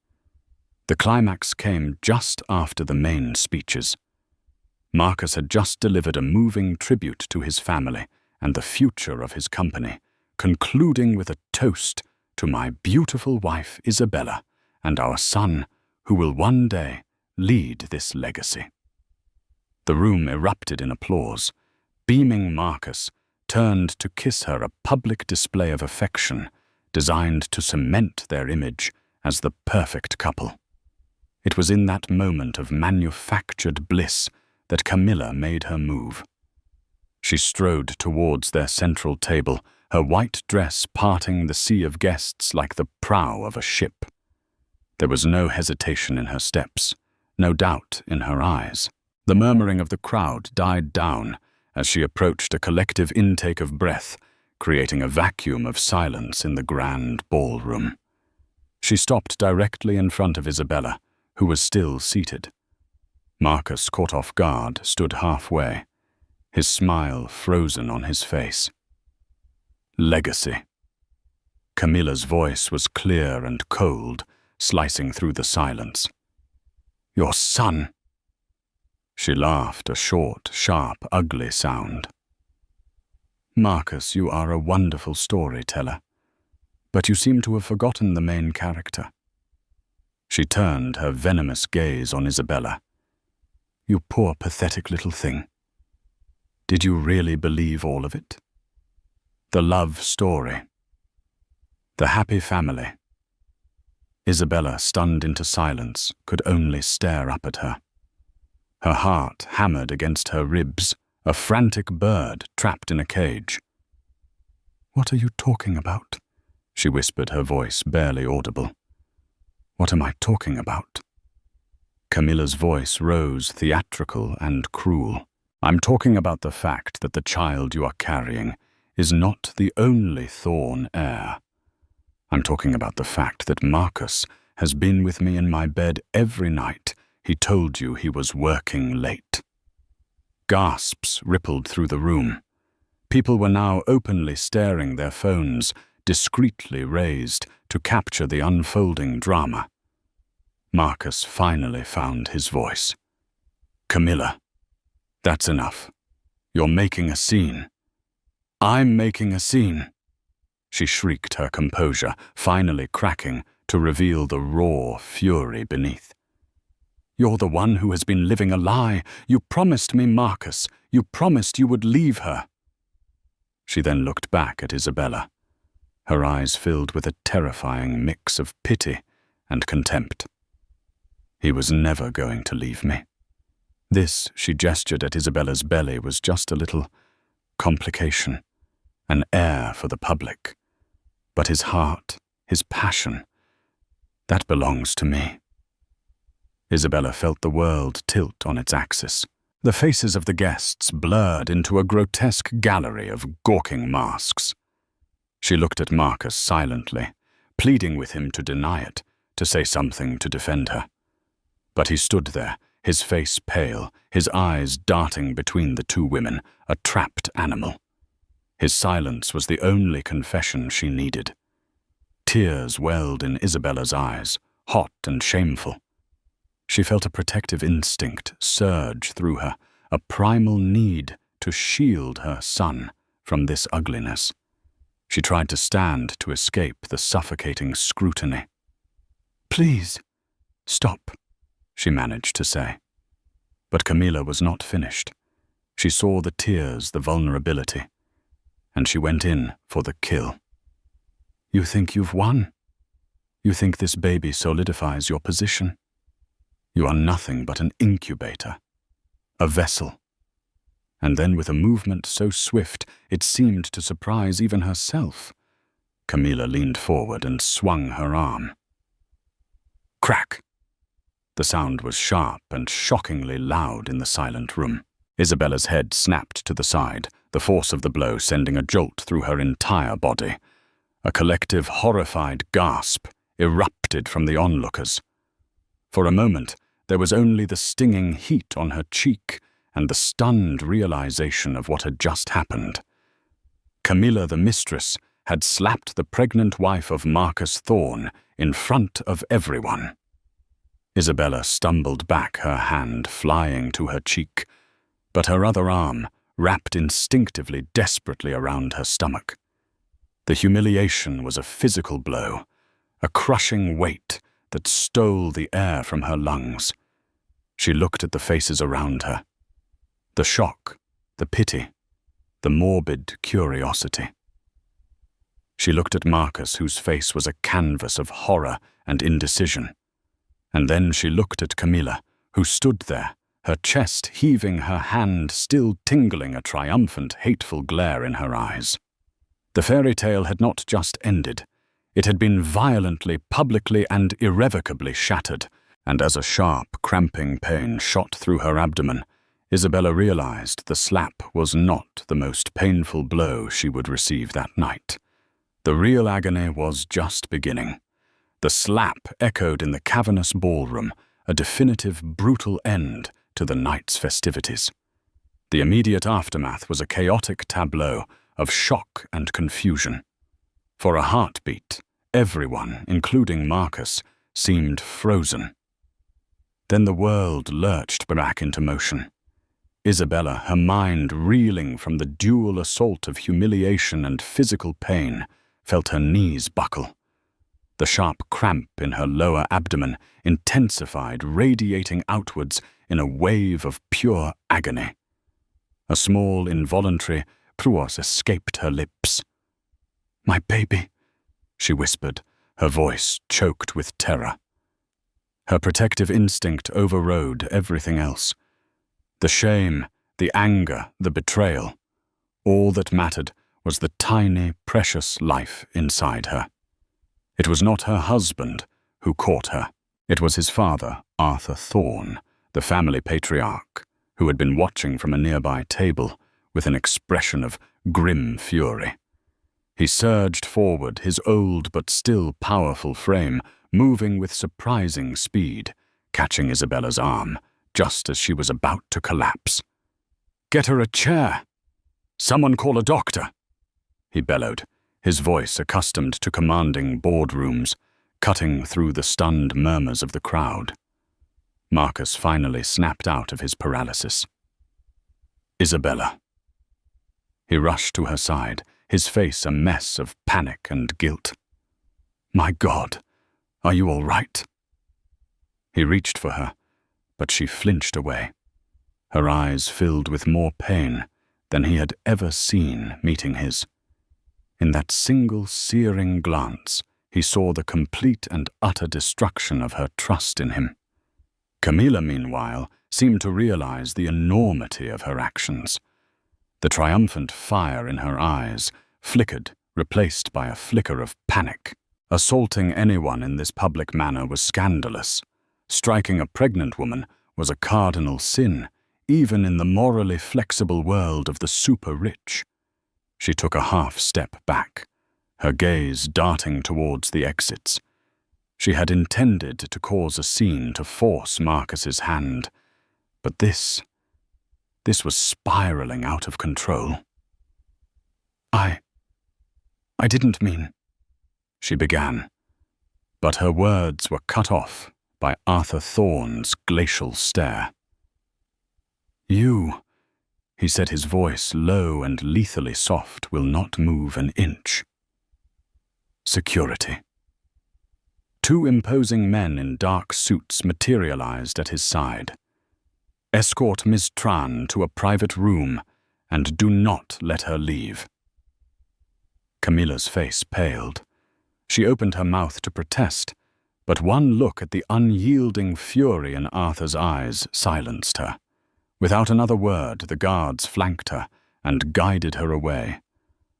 The climax came just after the main speeches. Marcus had just delivered a moving tribute to his family and the future of his company, concluding with a toast to my beautiful wife Isabella and our son, who will one day lead this legacy. The room erupted in applause, beaming Marcus, turned to kiss her, a public display of affection designed to cement their image as the perfect couple. It was in that moment of manufactured bliss that Camilla made her move. She strode towards their central table, her white dress parting the sea of guests like the prow of a ship. There was no hesitation in her steps, no doubt in her eyes. The murmuring of the crowd died down as she approached a collective intake of breath, creating a vacuum of silence in the grand ballroom. She stopped directly in front of Isabella, who was still seated. Marcus, caught off guard, stood halfway, his smile frozen on his face. Legacy. Camilla's voice was clear and cold, slicing through the silence. Your son. She laughed, a short, sharp, ugly sound. Marcus, you are a wonderful storyteller, but you seem to have forgotten the main character. She turned her venomous gaze on Isabella. You poor, pathetic little thing. Did you really believe all of it? The love story. The happy family. Isabella, stunned into silence, could only stare up at her. Her heart hammered against her ribs, a frantic bird trapped in a cage. What are you talking about? She whispered, her voice barely audible. What am I talking about? Camilla's voice rose, theatrical and cruel. I'm talking about the fact that the child you are carrying is not the only Thorn heir. I'm talking about the fact that Marcus has been with me in my bed every night he told you he was working late. Gasps rippled through the room. People were now openly staring, their phones discreetly raised to capture the unfolding drama. Marcus finally found his voice. Camilla, that's enough. You're making a scene. I'm making a scene. She shrieked, her composure finally cracking to reveal the raw fury beneath. You're the one who has been living a lie. You promised me, Marcus. You promised you would leave her. She then looked back at Isabella, her eyes filled with a terrifying mix of pity and contempt. He was never going to leave me. This, she gestured at Isabella's belly, was just a little complication, an air for the public. But his heart, his passion, that belongs to me. Isabella felt the world tilt on its axis. The faces of the guests blurred into a grotesque gallery of gawking masks. She looked at Marcus silently, pleading with him to deny it, to say something to defend her. But he stood there, his face pale, his eyes darting between the two women, a trapped animal. His silence was the only confession she needed. Tears welled in Isabella's eyes, hot and shameful. She felt a protective instinct surge through her, a primal need to shield her son from this ugliness. She tried to stand to escape the suffocating scrutiny. Please, stop, she managed to say. But Camilla was not finished. She saw the tears, the vulnerability, and she went in for the kill. You think you've won? You think this baby solidifies your position? You are nothing but an incubator, a vessel. And then with a movement so swift it seemed to surprise even herself, Camilla leaned forward and swung her arm. Crack! The sound was sharp and shockingly loud in the silent room. Isabella's head snapped to the side, the force of the blow sending a jolt through her entire body. A collective, horrified gasp erupted from the onlookers. For a moment, there was only the stinging heat on her cheek and the stunned realization of what had just happened. Camilla, the mistress, had slapped the pregnant wife of Marcus Thorn in front of everyone. Isabella stumbled back, her hand flying to her cheek, but her other arm wrapped instinctively, desperately around her stomach. The humiliation was a physical blow, a crushing weight that stole the air from her lungs. She looked at the faces around her. The shock, the pity, the morbid curiosity. She looked at Marcus, whose face was a canvas of horror and indecision. And then she looked at Camilla, who stood there, her chest heaving, her hand still tingling, a triumphant, hateful glare in her eyes. The fairy tale had not just ended. It had been violently, publicly, and irrevocably shattered, and as a sharp, cramping pain shot through her abdomen, Isabella realized the slap was not the most painful blow she would receive that night. The real agony was just beginning. The slap echoed in the cavernous ballroom, a definitive, brutal end to the night's festivities. The immediate aftermath was a chaotic tableau of shock and confusion. For a heartbeat, everyone, including Marcus, seemed frozen. Then the world lurched back into motion. Isabella, her mind reeling from the dual assault of humiliation and physical pain, felt her knees buckle. The sharp cramp in her lower abdomen intensified, radiating outwards in a wave of pure agony. A small, involuntary pruos escaped her lips. "My baby," she whispered, her voice choked with terror. Her protective instinct overrode everything else. The shame, the anger, the betrayal. All that mattered was the tiny, precious life inside her. It was not her husband who caught her. It was his father, Arthur Thorne, the family patriarch, who had been watching from a nearby table with an expression of grim fury. He surged forward, his old but still powerful frame moving with surprising speed, catching Isabella's arm just as she was about to collapse. "Get her a chair! Someone call a doctor!" he bellowed, his voice accustomed to commanding boardrooms, cutting through the stunned murmurs of the crowd. Marcus finally snapped out of his paralysis. "Isabella." He rushed to her side, his face a mess of panic and guilt. "My God, are you all right?" He reached for her, but she flinched away, her eyes filled with more pain than he had ever seen meeting his. In that single searing glance, he saw the complete and utter destruction of her trust in him. Camilla, meanwhile, seemed to realize the enormity of her actions. The triumphant fire in her eyes flickered, replaced by a flicker of panic. Assaulting anyone in this public manner was scandalous. Striking a pregnant woman was a cardinal sin, even in the morally flexible world of the super-rich. She took a half-step back, her gaze darting towards the exits. She had intended to cause a scene to force Marcus's hand, but this was spiraling out of control. I didn't mean," she began, but her words were cut off by Arthur Thorne's glacial stare. "You," he said, his voice low and lethally soft, "will not move an inch." Security. Two imposing men in dark suits materialized at his side. "Escort Ms. Tran to a private room, and do not let her leave." Camilla's face paled. She opened her mouth to protest, but one look at the unyielding fury in Arthur's eyes silenced her. Without another word, the guards flanked her and guided her away,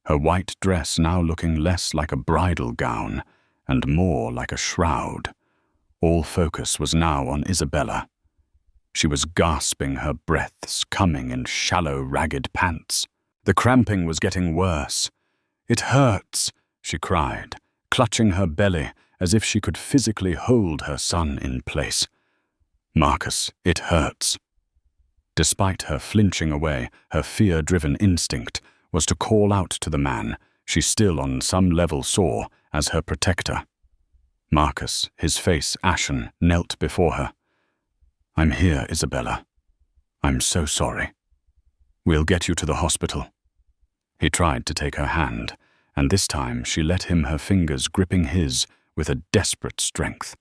her white dress now looking less like a bridal gown and more like a shroud. All focus was now on Isabella. She was gasping her breaths, coming in shallow, ragged pants. The cramping was getting worse. "It hurts," she cried, clutching her belly as if she could physically hold her son in place. "Marcus, it hurts." Despite her flinching away, her fear-driven instinct was to call out to the man she still on some level saw as her protector. Marcus, his face ashen, knelt before her. "I'm here, Isabella. I'm so sorry. We'll get you to the hospital." He tried to take her hand, and this time she let him, her fingers gripping his with a desperate strength.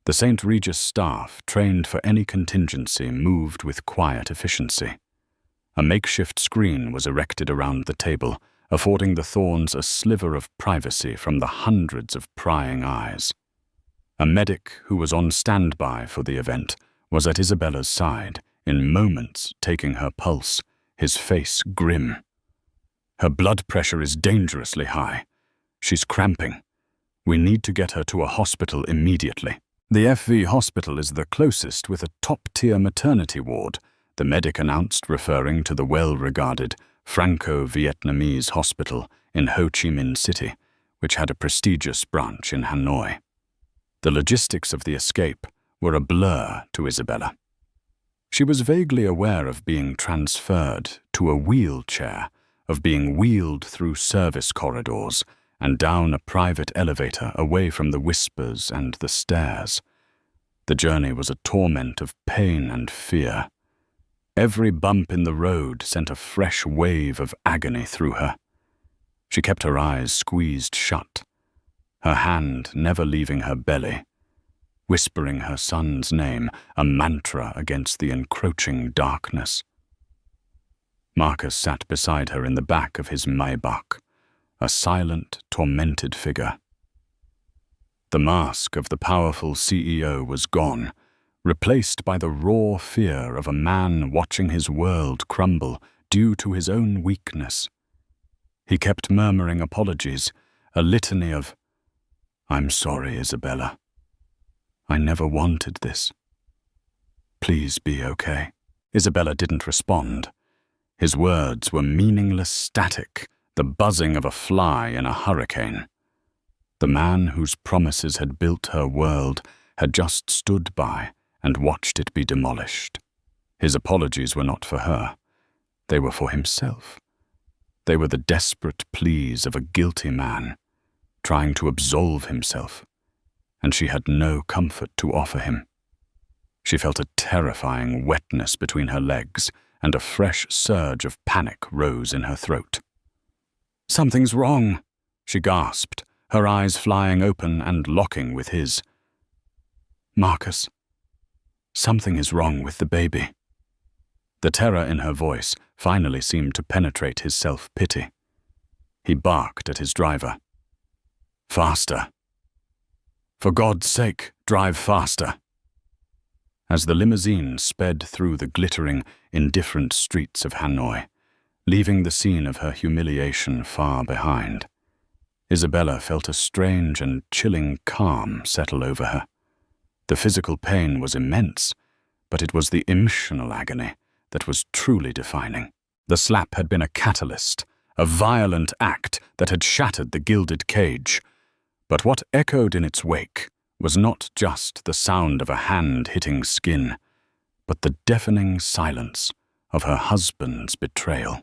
The St. Regis staff, trained for any contingency, moved with quiet efficiency. A makeshift screen was erected around the table, affording the Thorns a sliver of privacy from the hundreds of prying eyes. A medic who was on standby for the event was at Isabella's side, in moments taking her pulse, his face grim. Her blood pressure is dangerously high. She's cramping. We need to get her to a hospital immediately. The FV hospital is the closest with a top-tier maternity ward, the medic announced, referring to the well-regarded Franco-Vietnamese hospital in Ho Chi Minh City, which had a prestigious branch in Hanoi. The logistics of the escape were a blur to Isabella. She was vaguely aware of being transferred to a wheelchair, of being wheeled through service corridors and down a private elevator away from the whispers and the stairs. The journey was a torment of pain and fear. Every bump in the road sent a fresh wave of agony through her. She kept her eyes squeezed shut, her hand never leaving her belly, whispering her son's name, a mantra against the encroaching darkness. Marcus sat beside her in the back of his Maybach, a silent, tormented figure. The mask of the powerful CEO was gone, replaced by the raw fear of a man watching his world crumble due to his own weakness. He kept murmuring apologies, a litany of, "I'm sorry, Isabella. I never wanted this. Please be okay." Isabella didn't respond. His words were meaningless static, the buzzing of a fly in a hurricane. The man whose promises had built her world had just stood by and watched it be demolished. His apologies were not for her. They were for himself. They were the desperate pleas of a guilty man, trying to absolve himself, and she had no comfort to offer him. She felt a terrifying wetness between her legs, and a fresh surge of panic rose in her throat. "Something's wrong," she gasped, her eyes flying open and locking with his. "Marcus, something is wrong with the baby." The terror in her voice finally seemed to penetrate his self-pity. He barked at his driver. "Faster. For God's sake, drive faster." As the limousine sped through the glittering, indifferent streets of Hanoi, leaving the scene of her humiliation far behind, Isabella felt a strange and chilling calm settle over her. The physical pain was immense, but it was the emotional agony that was truly defining. The slap had been a catalyst, a violent act that had shattered the gilded cage. But what echoed in its wake was not just the sound of a hand hitting skin, but the deafening silence of her husband's betrayal.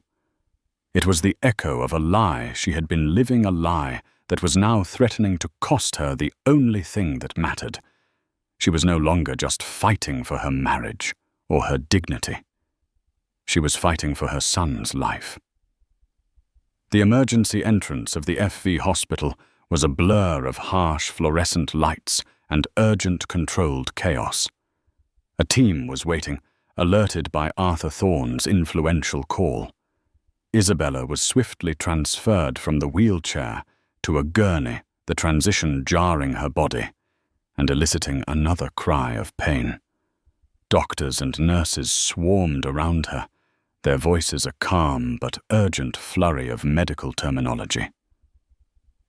It was the echo of a lie she had been living, a lie that was now threatening to cost her the only thing that mattered. She was no longer just fighting for her marriage or her dignity. She was fighting for her son's life. The emergency entrance of the FV hospital was a blur of harsh fluorescent lights and urgent controlled chaos. A team was waiting, alerted by Arthur Thorne's influential call. Isabella was swiftly transferred from the wheelchair to a gurney, the transition jarring her body and eliciting another cry of pain. Doctors and nurses swarmed around her, their voices a calm but urgent flurry of medical terminology.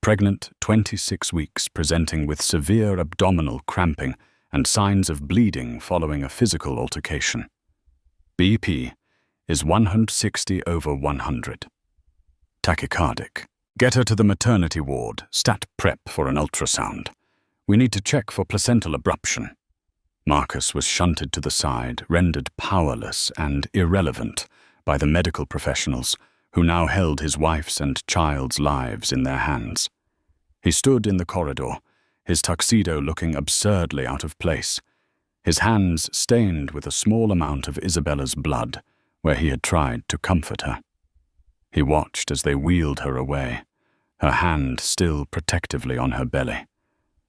Pregnant, 26 weeks, presenting with severe abdominal cramping and signs of bleeding following a physical altercation. BP is 160/100. Tachycardic. Get her to the maternity ward, stat prep for an ultrasound. We need to check for placental abruption. Marcus was shunted to the side, rendered powerless and irrelevant by the medical professionals who now held his wife's and child's lives in their hands. He stood in the corridor, his tuxedo looking absurdly out of place, his hands stained with a small amount of Isabella's blood where he had tried to comfort her. He watched as they wheeled her away, her hand still protectively on her belly,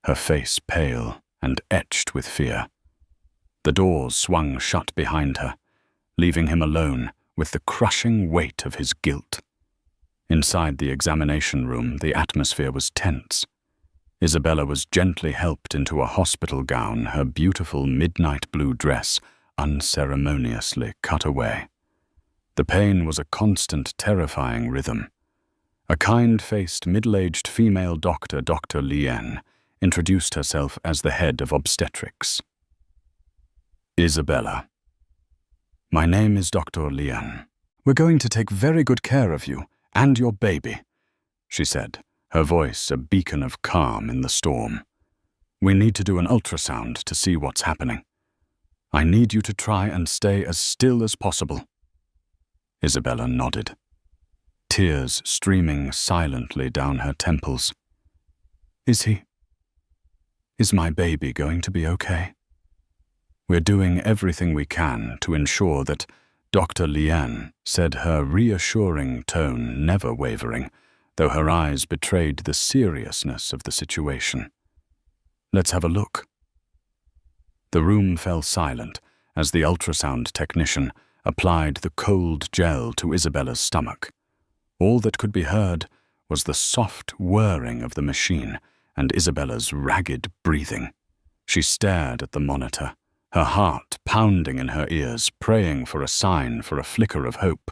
her face pale and etched with fear. The doors swung shut behind her, leaving him alone, with the crushing weight of his guilt. Inside the examination room, the atmosphere was tense. Isabella was gently helped into a hospital gown, her beautiful midnight blue dress unceremoniously cut away. The pain was a constant, terrifying rhythm. A kind-faced, middle-aged female doctor, Dr. Lien, introduced herself as the head of obstetrics. Isabella. My name is Dr. Lien. We're going to take very good care of you and your baby, she said, her voice a beacon of calm in the storm. We need to do an ultrasound to see what's happening. I need you to try and stay as still as possible. Isabella nodded, tears streaming silently down her temples. Is my baby going to be okay? We're doing everything we can to ensure that Dr. Lien said, her reassuring tone never wavering, though her eyes betrayed the seriousness of the situation. Let's have a look. The room fell silent as the ultrasound technician applied the cold gel to Isabella's stomach. All that could be heard was the soft whirring of the machine and Isabella's ragged breathing. She stared at the monitor, her heart pounding in her ears, praying for a sign, for a flicker of hope.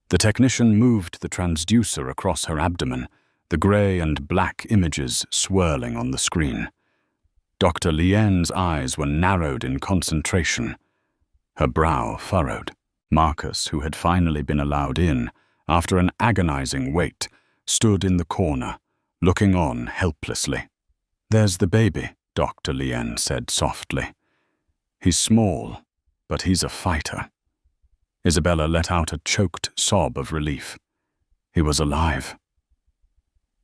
The technician moved the transducer across her abdomen, the grey and black images swirling on the screen. Dr. Lien's eyes were narrowed in concentration, her brow furrowed. Marcus, who had finally been allowed in, after an agonizing wait, stood in the corner, looking on helplessly. There's the baby, Dr. Lien said softly. He's small, but he's a fighter. Isabella let out a choked sob of relief. He was alive.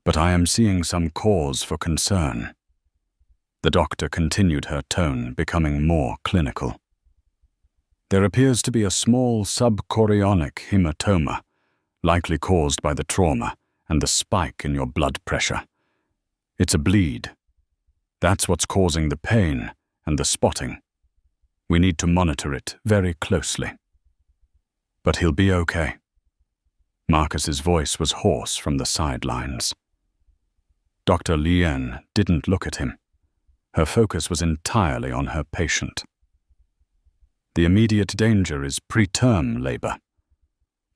But I am seeing some cause for concern. The doctor continued, her tone becoming more clinical. There appears to be a small subchorionic hematoma, likely caused by the trauma and the spike in your blood pressure. It's a bleed. That's what's causing the pain and the spotting. We need to monitor it very closely. But he'll be okay. Marcus's voice was hoarse from the sidelines. Dr. Lien didn't look at him. Her focus was entirely on her patient. The immediate danger is preterm labor.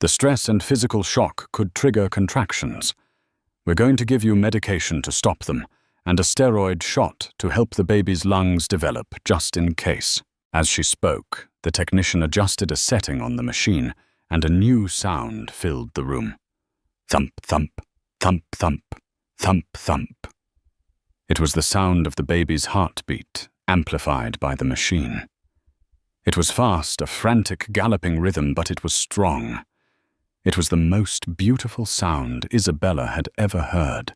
The stress and physical shock could trigger contractions. We're going to give you medication to stop them, and a steroid shot to help the baby's lungs develop, just in case. As she spoke, the technician adjusted a setting on the machine, and a new sound filled the room. Thump, thump, thump, thump, thump, thump. It was the sound of the baby's heartbeat, amplified by the machine. It was fast, a frantic, galloping rhythm, but it was strong. It was the most beautiful sound Isabella had ever heard.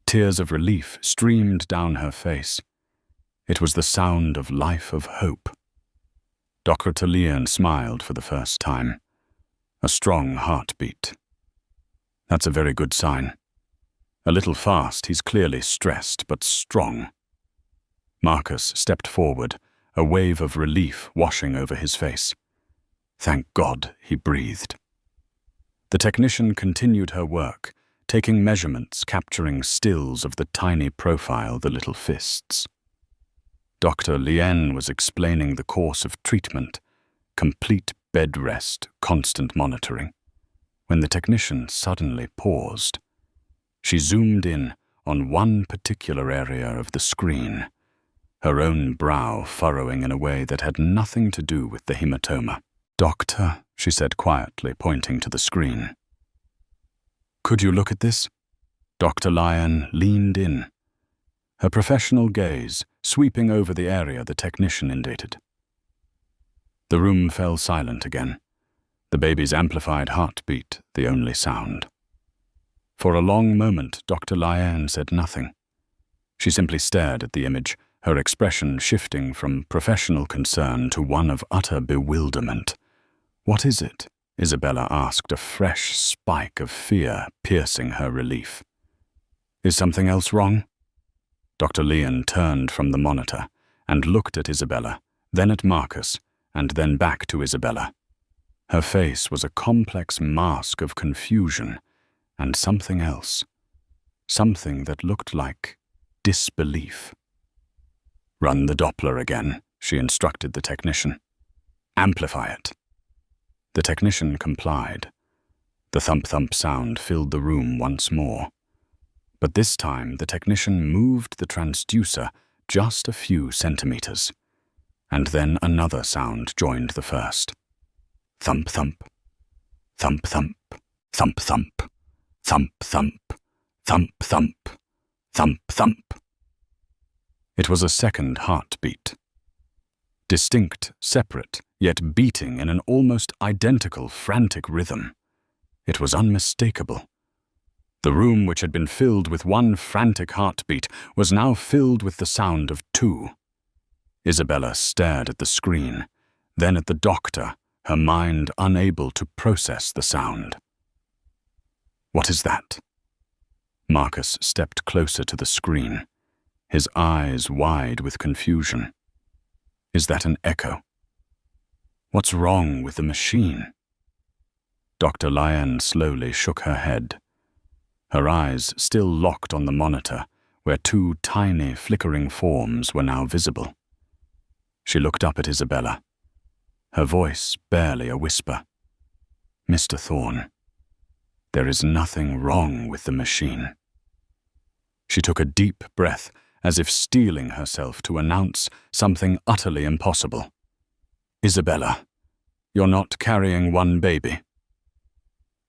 Tears of relief streamed down her face. It was the sound of life, of hope. Dr. Lien smiled for the first time. A strong heartbeat. That's a very good sign. A little fast, he's clearly stressed, but strong. Marcus stepped forward, a wave of relief washing over his face. Thank God, he breathed. The technician continued her work, taking measurements, capturing stills of the tiny profile, the little fists. Dr. Lien was explaining the course of treatment, complete bed rest, constant monitoring, when the technician suddenly paused. She zoomed in on one particular area of the screen, her own brow furrowing in a way that had nothing to do with the hematoma. Doctor, she said quietly, pointing to the screen. Could you look at this? Dr. Lien leaned in, her professional gaze sweeping over the area the technician indicated. The room fell silent again, the baby's amplified heartbeat the only sound. For a long moment, Dr. Lien said nothing. She simply stared at the image, her expression shifting from professional concern to one of utter bewilderment. What is it? Isabella asked, a fresh spike of fear piercing her relief. Is something else wrong? Dr. Lien turned from the monitor and looked at Isabella, then at Marcus, and then back to Isabella. Her face was a complex mask of confusion and something else, something that looked like disbelief. "Run the Doppler again," she instructed the technician. "Amplify it." The technician complied. The thump-thump sound filled the room once more. But this time the technician moved the transducer just a few centimeters, and then another sound joined the first. Thump-thump, thump-thump, thump-thump, thump-thump, thump-thump, thump-thump. It was a second heartbeat. Distinct, separate, yet beating in an almost identical frantic rhythm. It was unmistakable. The room, which had been filled with one frantic heartbeat, was now filled with the sound of two. Isabella stared at the screen, then at the doctor, her mind unable to process the sound. "What is that?" Marcus stepped closer to the screen, his eyes wide with confusion. "Is that an echo? What's wrong with the machine?" Dr. Lyon slowly shook her head. Her eyes still locked on the monitor, where two tiny, flickering forms were now visible. She looked up at Isabella, her voice barely a whisper. "Mr. Thorne, there is nothing wrong with the machine." She took a deep breath, as if steeling herself to announce something utterly impossible. "Isabella, you're not carrying one baby."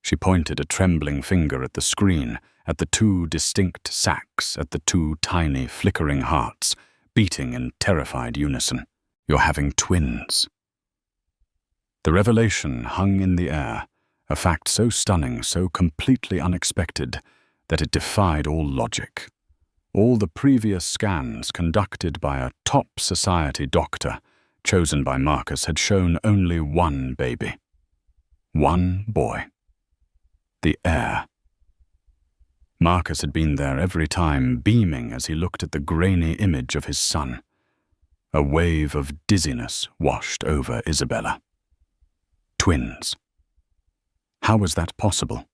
She pointed a trembling finger at the screen, at the two distinct sacs, at the two tiny, flickering hearts, beating in terrified unison. "You're having twins." The revelation hung in the air, a fact so stunning, so completely unexpected, that it defied all logic. All the previous scans conducted by a top society doctor, chosen by Marcus, had shown only one baby. One boy. The heir. Marcus had been there every time, beaming as he looked at the grainy image of his son. A wave of dizziness washed over Isabella. Twins. How was that possible?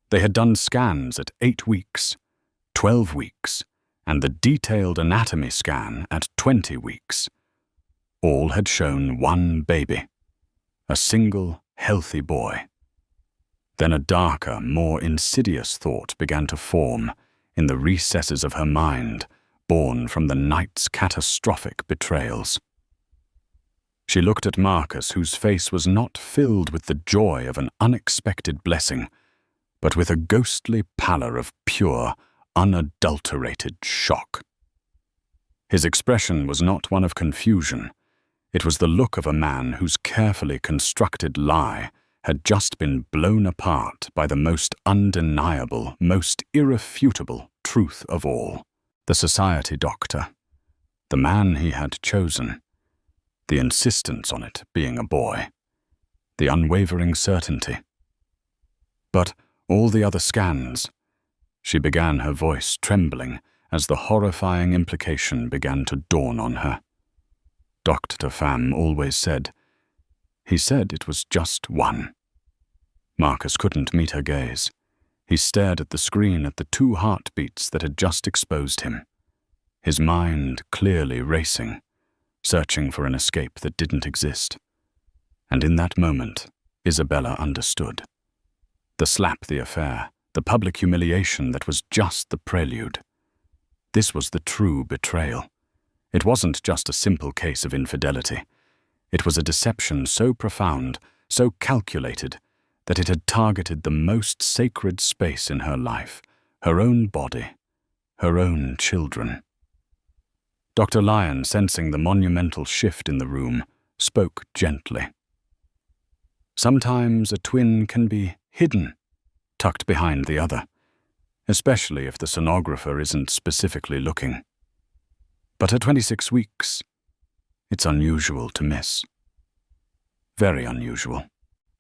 They had done scans at 8 weeks, 12 weeks, and the detailed anatomy scan at 20 weeks. All had shown one baby, a single, healthy boy. Then a darker, more insidious thought began to form in the recesses of her mind, born from the night's catastrophic betrayals. She looked at Marcus, whose face was not filled with the joy of an unexpected blessing, but with a ghostly pallor of pure, unadulterated shock. His expression was not one of confusion. It was the look of a man whose carefully constructed lie had just been blown apart by the most undeniable, most irrefutable truth of all. The society doctor, the man he had chosen, the insistence on it being a boy, the unwavering certainty. But all the other scans, she began, her voice trembling as the horrifying implication began to dawn on her. Dr. Pham always said, he said it was just one. Marcus couldn't meet her gaze. He stared at the screen, at the two heartbeats that had just exposed him, his mind clearly racing, searching for an escape that didn't exist. And in that moment, Isabella understood. The slap, the affair, the public humiliation that was just the prelude. This was the true betrayal. It wasn't just a simple case of infidelity. It was a deception so profound, so calculated, that it had targeted the most sacred space in her life, her own body, her own children. Dr. Lyon, sensing the monumental shift in the room, spoke gently. Sometimes a twin can be hidden, tucked behind the other, especially if the sonographer isn't specifically looking. But at 26 weeks, it's unusual to miss. Very unusual.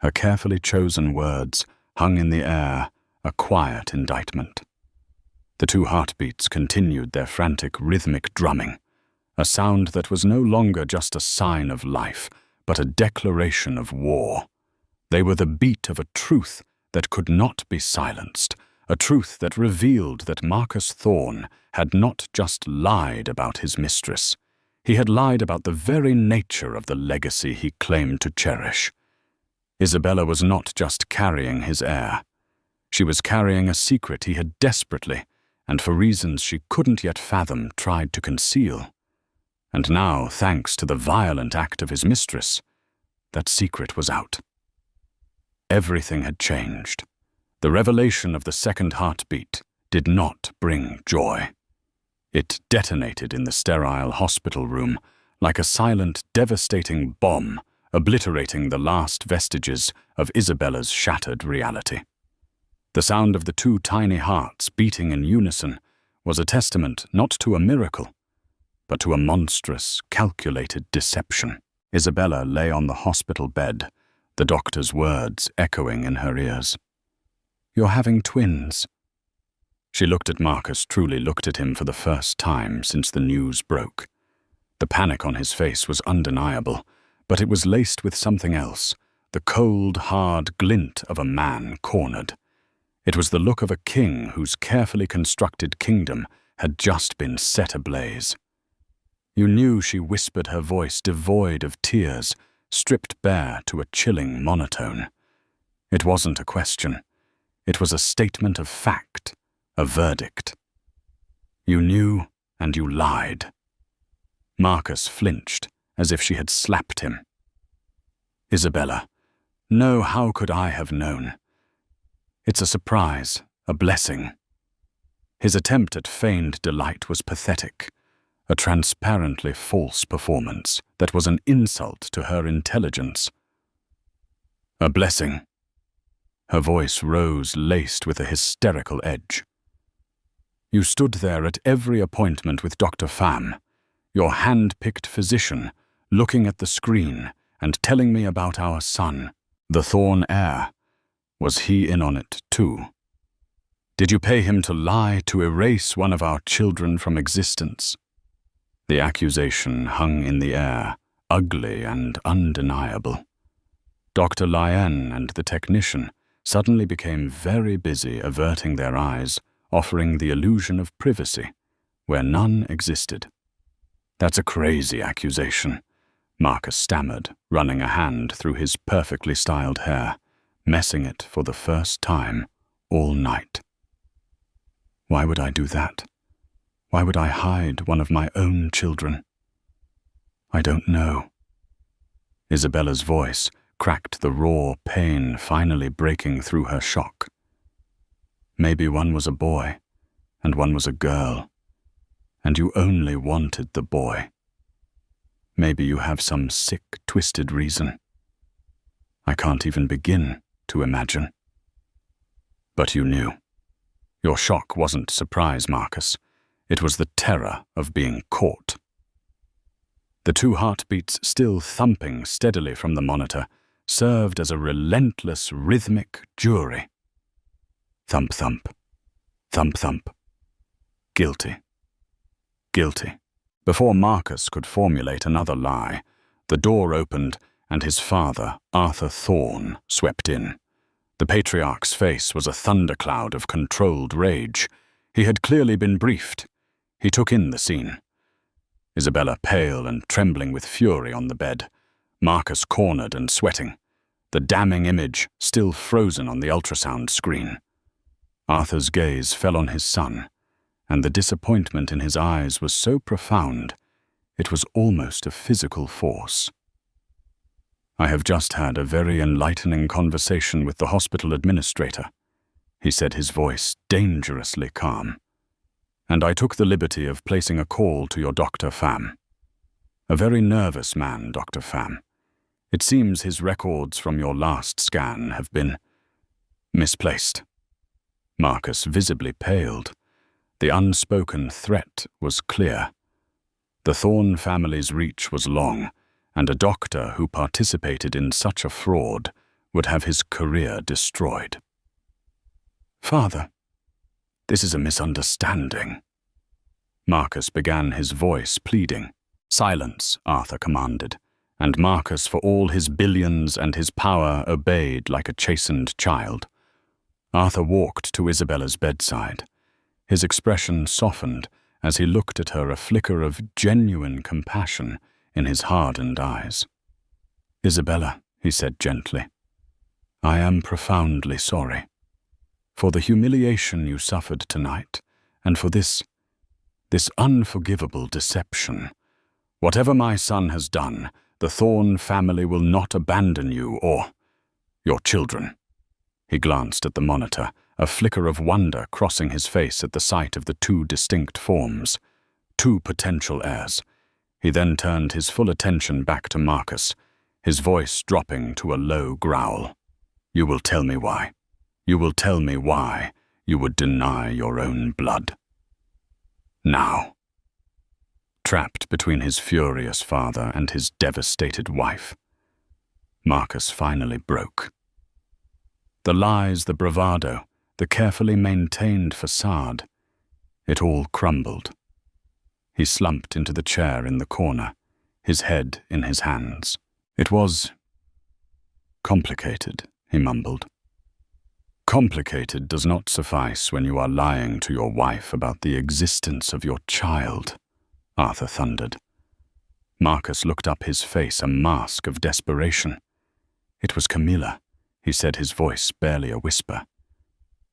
Her carefully chosen words hung in the air, a quiet indictment. The two heartbeats continued their frantic rhythmic drumming, a sound that was no longer just a sign of life, but a declaration of war. They were the beat of a truth that could not be silenced, a truth that revealed that Marcus Thorne had not just lied about his mistress. He had lied about the very nature of the legacy he claimed to cherish. Isabella was not just carrying his heir. She was carrying a secret he had desperately, and for reasons she couldn't yet fathom, tried to conceal. And now, thanks to the violent act of his mistress, that secret was out. Everything had changed. The revelation of the second heartbeat did not bring joy. It detonated in the sterile hospital room like a silent, devastating bomb, obliterating the last vestiges of Isabella's shattered reality. The sound of the two tiny hearts beating in unison was a testament not to a miracle, but to a monstrous, calculated deception. Isabella lay on the hospital bed, the doctor's words echoing in her ears. "You're having twins." She looked at Marcus, truly looked at him for the first time since the news broke. The panic on his face was undeniable, but it was laced with something else, the cold, hard glint of a man cornered. It was the look of a king whose carefully constructed kingdom had just been set ablaze. You knew she whispered, her voice devoid of tears, stripped bare to a chilling monotone. It wasn't a question. It was a statement of fact, a verdict. You knew, and you lied. Marcus flinched, as if she had slapped him. "Isabella, no, how could I have known? It's a surprise, a blessing." His attempt at feigned delight was pathetic, a transparently false performance that was an insult to her intelligence. "A blessing." Her voice rose, laced with a hysterical edge. "You stood there at every appointment with Dr. Pham, your hand-picked physician, looking at the screen and telling me about our son, the Thorne heir. Was he in on it too? Did you pay him to lie, to erase one of our children from existence?" The accusation hung in the air, ugly and undeniable. Dr. Lyon and the technician suddenly became very busy averting their eyes, offering the illusion of privacy, where none existed. "That's a crazy accusation," Marcus stammered, running a hand through his perfectly styled hair, messing it for the first time all night. "Why would I do that? Why would I hide one of my own children?" "I don't know." Isabella's voice cracked, the raw pain finally breaking through her shock. "Maybe one was a boy, and one was a girl, and you only wanted the boy. Maybe you have some sick, twisted reason. I can't even begin to imagine." But you knew. Your shock wasn't surprise, Marcus. It was the terror of being caught. The two heartbeats, still thumping steadily from the monitor, served as a relentless, rhythmic jury. Thump, thump. Thump, thump. Guilty. Guilty. Before Marcus could formulate another lie, the door opened and his father, Arthur Thorne, swept in. The patriarch's face was a thundercloud of controlled rage. He had clearly been briefed. He took in the scene. Isabella pale and trembling with fury on the bed, Marcus cornered and sweating, the damning image still frozen on the ultrasound screen. Arthur's gaze fell on his son, and the disappointment in his eyes was so profound, it was almost a physical force. "I have just had a very enlightening conversation with the hospital administrator," he said, his voice dangerously calm. "And I took the liberty of placing a call to your Dr. Pham. A very nervous man, Dr. Pham. It seems his records from your last scan have been misplaced." Marcus visibly paled. The unspoken threat was clear. The Thorne family's reach was long, and a doctor who participated in such a fraud would have his career destroyed. "Father, this is a misunderstanding." Marcus began, his voice pleading. "Silence," Arthur commanded, and Marcus, for all his billions and his power, obeyed like a chastened child. Arthur walked to Isabella's bedside. His expression softened as he looked at her, a flicker of genuine compassion in his hardened eyes. "Isabella," he said gently, "I am profoundly sorry for the humiliation you suffered tonight, and for this unforgivable deception. Whatever my son has done, the Thorn family will not abandon you or your children." He glanced at the monitor, a flicker of wonder crossing his face at the sight of the two distinct forms, two potential heirs. He then turned his full attention back to Marcus, his voice dropping to a low growl. "You will tell me why. You will tell me why you would deny your own blood." Now. Trapped between his furious father and his devastated wife, Marcus finally broke. The lies, the bravado, the carefully maintained facade, it all crumbled. He slumped into the chair in the corner, his head in his hands. "It was complicated," he mumbled. "Complicated does not suffice when you are lying to your wife about the existence of your child," Arthur thundered. Marcus looked up, his face a mask of desperation. "It was Camilla," he said, his voice barely a whisper.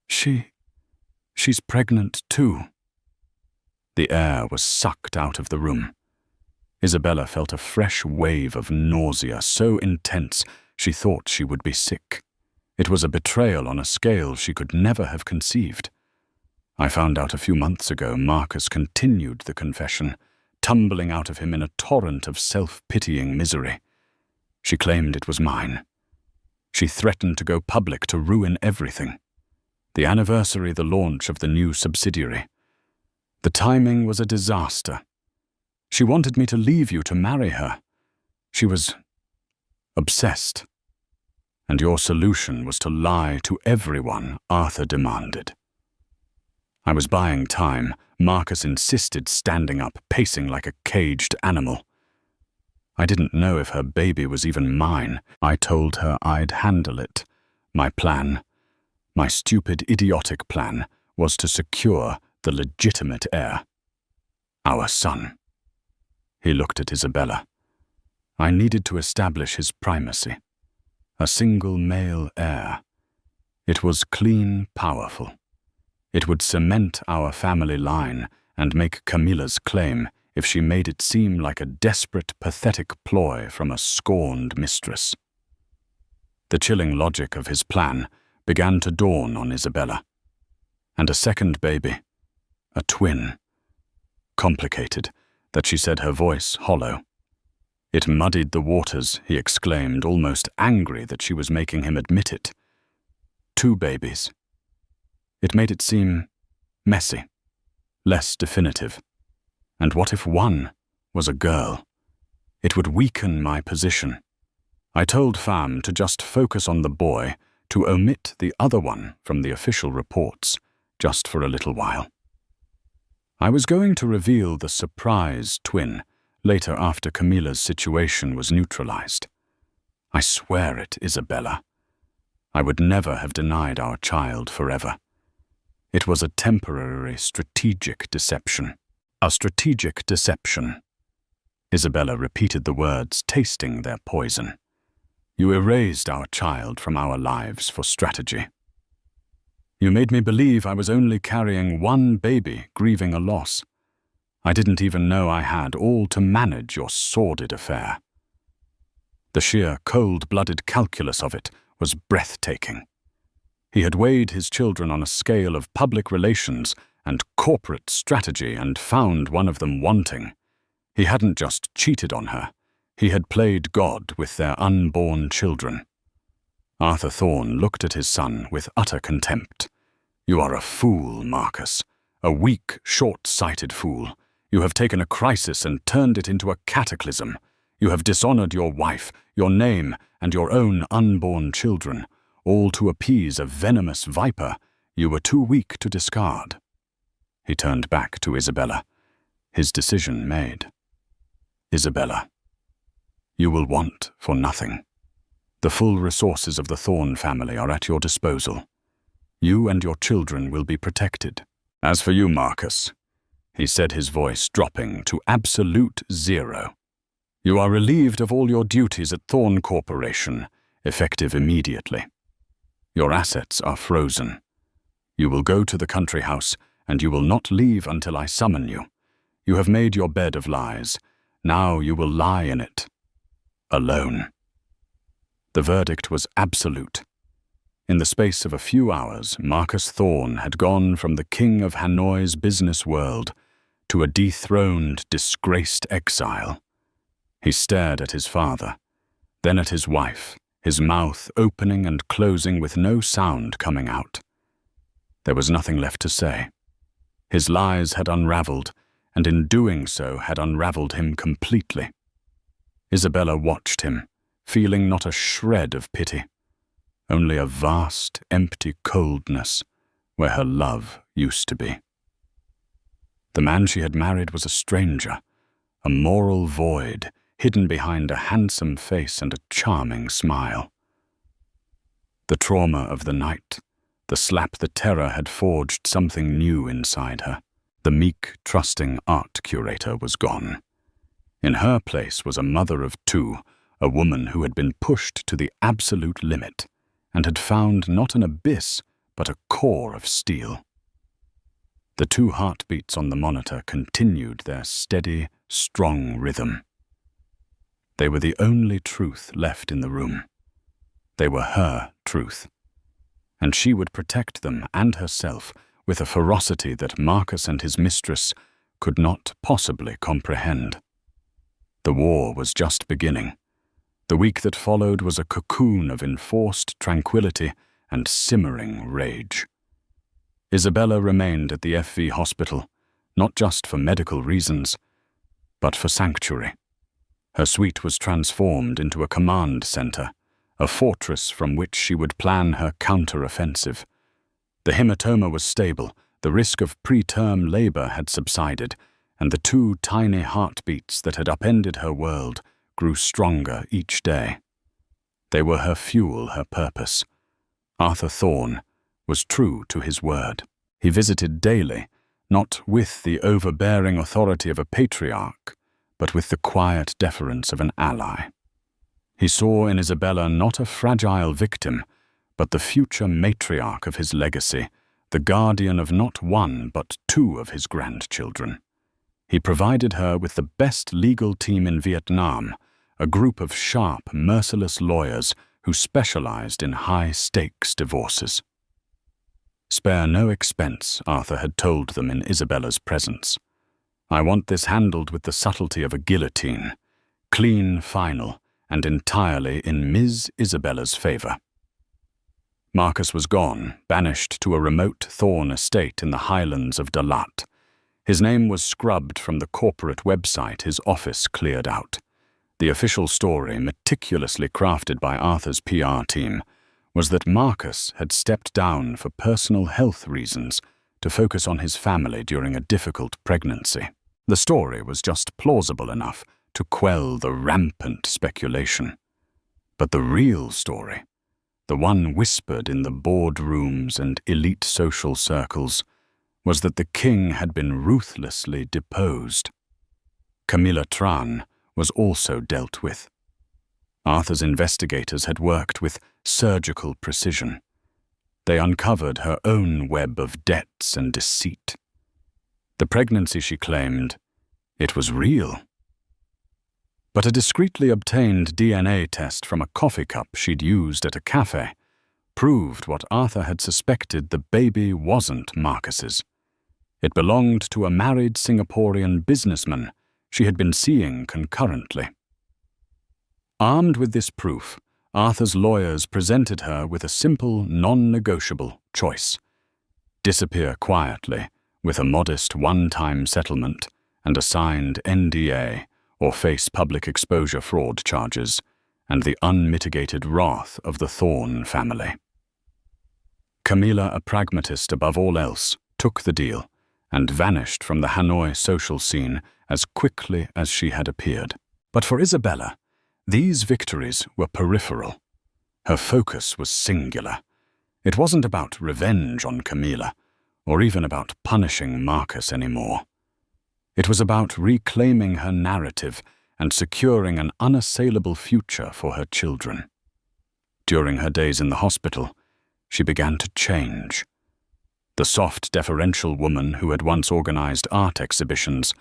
She's pregnant too." The air was sucked out of the room. Isabella felt a fresh wave of nausea so intense she thought she would be sick. It was a betrayal on a scale she could never have conceived. "I found out a few months ago," Marcus continued the confession, tumbling out of him in a torrent of self-pitying misery. "She claimed it was mine. She threatened to go public to ruin everything. The anniversary, the launch of the new subsidiary. The timing was a disaster. She wanted me to leave you to marry her. She was obsessed. And your solution was to lie to everyone," Arthur demanded. "I was buying time," Marcus insisted, standing up, pacing like a caged animal. "I didn't know if her baby was even mine. I told her I'd handle it. My plan, my stupid, idiotic plan, was to secure the legitimate heir. Our son." He looked at Isabella. "I needed to establish his primacy. A single male heir. It was clean, powerful. It would cement our family line and make Camilla's claim if she made it seem like a desperate, pathetic ploy from a scorned mistress." The chilling logic of his plan began to dawn on Isabella. And a second baby, a twin. Complicated, that she said, her voice hollow. "It muddied the waters," he exclaimed, almost angry that she was making him admit it. 2 babies. It made it seem messy, less definitive. And what if one was a girl? It would weaken my position. I told Fam to just focus on the boy, to omit the other one from the official reports, just for a little while. I was going to reveal the surprise twin later after Camilla's situation was neutralized. I swear it, Isabella. I would never have denied our child forever. It was a temporary, strategic deception. A strategic deception. Isabella repeated the words, tasting their poison. You erased our child from our lives for strategy. You made me believe I was only carrying one baby, grieving a loss. I didn't even know I had all to manage your sordid affair. The sheer cold-blooded calculus of it was breathtaking. He had weighed his children on a scale of public relations and corporate strategy and found one of them wanting. He hadn't just cheated on her. He had played God with their unborn children. Arthur Thorne looked at his son with utter contempt. You are a fool, Marcus. A weak, short-sighted fool. You have taken a crisis and turned it into a cataclysm. You have dishonored your wife, your name, and your own unborn children, all to appease a venomous viper you were too weak to discard. He turned back to Isabella, his decision made. Isabella, You will want for nothing. The full resources of the Thorn family are at your disposal. You and your children will be protected. As for you, Marcus, he said, his voice dropping to absolute zero. You are relieved of all your duties at Thorn Corporation, effective immediately. Your assets are frozen. You will go to the country house, and you will not leave until I summon you. You have made your bed of lies. Now you will lie in it. Alone. The verdict was absolute. In the space of a few hours, Marcus Thorn had gone from the king of Hanoi's business world to a dethroned, disgraced exile. He stared at his father, then at his wife, his mouth opening and closing with no sound coming out. There was nothing left to say. His lies had unraveled, and in doing so had unraveled him completely. Isabella watched him, feeling not a shred of pity, only a vast, empty coldness where her love used to be. The man she had married was a stranger, a moral void hidden behind a handsome face and a charming smile. The trauma of the night, the slap the terror had forged something new inside her. The meek, trusting art curator was gone. In her place was a mother of two, a woman who had been pushed to the absolute limit and had found not an abyss, but a core of steel. The 2 heartbeats on the monitor continued their steady, strong rhythm. They were the only truth left in the room. They were her truth. And she would protect them and herself with a ferocity that Marcus and his mistress could not possibly comprehend. The war was just beginning. The week that followed was a cocoon of enforced tranquility and simmering rage. Isabella remained at the FV hospital, not just for medical reasons, but for sanctuary. Her suite was transformed into a command center, a fortress from which she would plan her counter-offensive. The hematoma was stable, the risk of preterm labor had subsided, and the 2 tiny heartbeats that had upended her world grew stronger each day. They were her fuel, her purpose. Arthur Thorn was true to his word. He visited daily, not with the overbearing authority of a patriarch, but with the quiet deference of an ally. He saw in Isabella not a fragile victim, but the future matriarch of his legacy, the guardian of not 1 but 2 of his grandchildren. He provided her with the best legal team in Vietnam, a group of sharp, merciless lawyers who specialized in high-stakes divorces. Spare no expense, Arthur had told them in Isabella's presence. I want this handled with the subtlety of a guillotine, clean, final, and entirely in Ms. Isabella's favor. Marcus was gone, banished to a remote Thorn estate in the highlands of Dalat. His name was scrubbed from the corporate website his office cleared out. The official story, meticulously crafted by Arthur's PR team, was that Marcus had stepped down for personal health reasons to focus on his family during a difficult pregnancy. The story was just plausible enough to quell the rampant speculation. But the real story, the one whispered in the boardrooms and elite social circles, was that the king had been ruthlessly deposed. Camilla Tran was also dealt with. Arthur's investigators had worked with surgical precision. They uncovered her own web of debts and deceit. The pregnancy, she claimed, it was real. But a discreetly obtained DNA test from a coffee cup she'd used at a cafe proved what Arthur had suspected: the baby wasn't Marcus's. It belonged to a married Singaporean businessman she had been seeing concurrently. Armed with this proof, Arthur's lawyers presented her with a simple, non-negotiable choice: disappear quietly with a modest one-time settlement and a signed NDA, or face public exposure fraud charges and the unmitigated wrath of the Thorn family. Camilla, a pragmatist above all else, took the deal and vanished from the Hanoi social scene as quickly as she had appeared. But for Isabella, These victories were peripheral. Her focus was singular. It wasn't about revenge on Camilla, or even about punishing Marcus anymore. It was about reclaiming her narrative and securing an unassailable future for her children. During her days in the hospital, she began to change. The soft, deferential woman who had once organized art exhibitions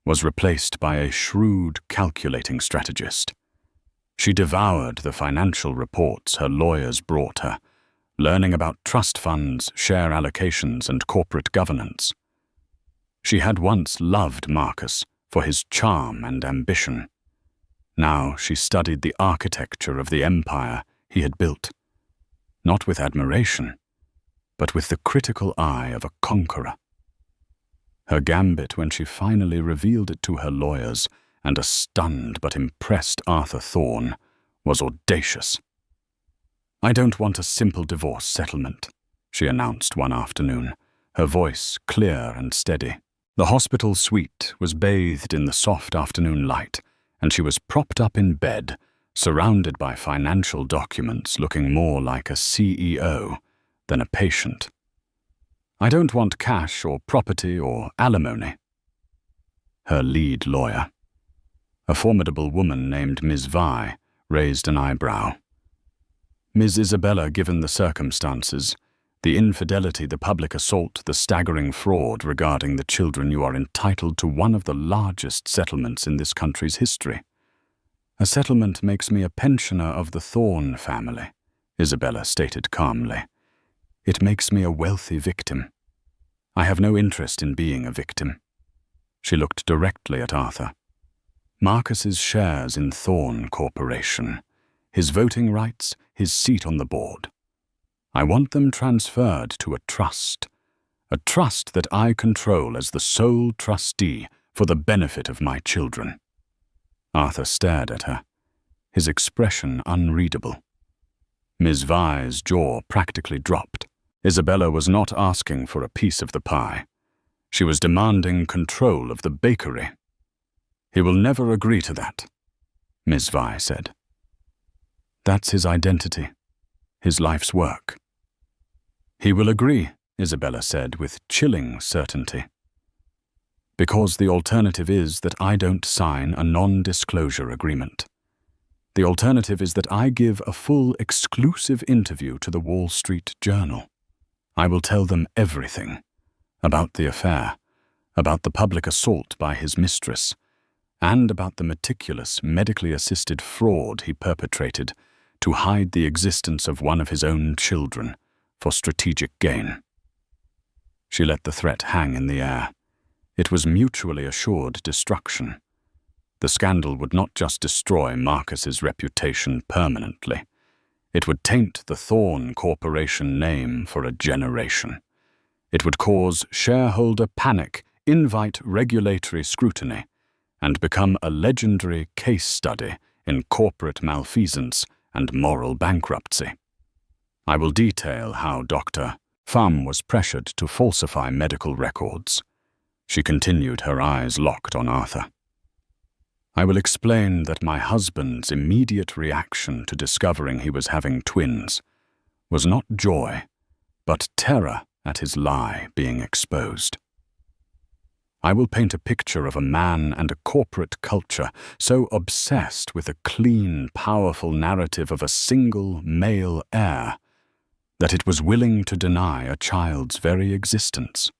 was replaced by a shrewd, calculating strategist. She devoured the financial reports her lawyers brought her, learning about trust funds, share allocations, and corporate governance. She had once loved Marcus for his charm and ambition. Now she studied the architecture of the empire he had built, not with admiration, but with the critical eye of a conqueror. Her gambit when she finally revealed it to her lawyers and a stunned but impressed Arthur Thorne was audacious. "I don't want a simple divorce settlement," she announced one afternoon, her voice clear and steady. The hospital suite was bathed in the soft afternoon light, and she was propped up in bed, surrounded by financial documents looking more like a CEO than a patient. "I don't want cash or property or alimony." Her lead lawyer, a formidable woman named Ms. Vi, raised an eyebrow. "Ms. Isabella, given the circumstances, the infidelity, the public assault, the staggering fraud regarding the children, you are entitled to one of the largest settlements in this country's history." "A settlement makes me a pensioner of the Thorne family," Isabella stated calmly. "It makes me a wealthy victim. I have no interest in being a victim." She looked directly at Arthur. "Marcus's shares in Thorne Corporation, his voting rights, his seat on the board. I want them transferred to a trust that I control as the sole trustee for the benefit of my children." Arthur stared at her, his expression unreadable. Ms. Vi's jaw practically dropped. Isabella was not asking for a piece of the pie. She was demanding control of the bakery. "He will never agree to that," Ms. Vi said. "That's his identity, his life's work." "He will agree," Isabella said with chilling certainty. "Because the alternative is that I don't sign a non-disclosure agreement. The alternative is that I give a full exclusive interview to the Wall Street Journal. I will tell them everything about the affair, about the public assault by his mistress, and about the meticulous, medically assisted fraud he perpetrated to hide the existence of one of his own children for strategic gain." She let the threat hang in the air. It was mutually assured destruction. The scandal would not just destroy Marcus's reputation permanently. It would taint the Thorne Corporation name for a generation. It would cause shareholder panic, invite regulatory scrutiny, and become a legendary case study in corporate malfeasance and moral bankruptcy. I will detail how Dr. Pham was pressured to falsify medical records. She continued, her eyes locked on Arthur. I will explain that my husband's immediate reaction to discovering he was having twins was not joy, but terror at his lie being exposed. I will paint a picture of a man and a corporate culture so obsessed with a clean, powerful narrative of a single male heir that it was willing to deny a child's very existence.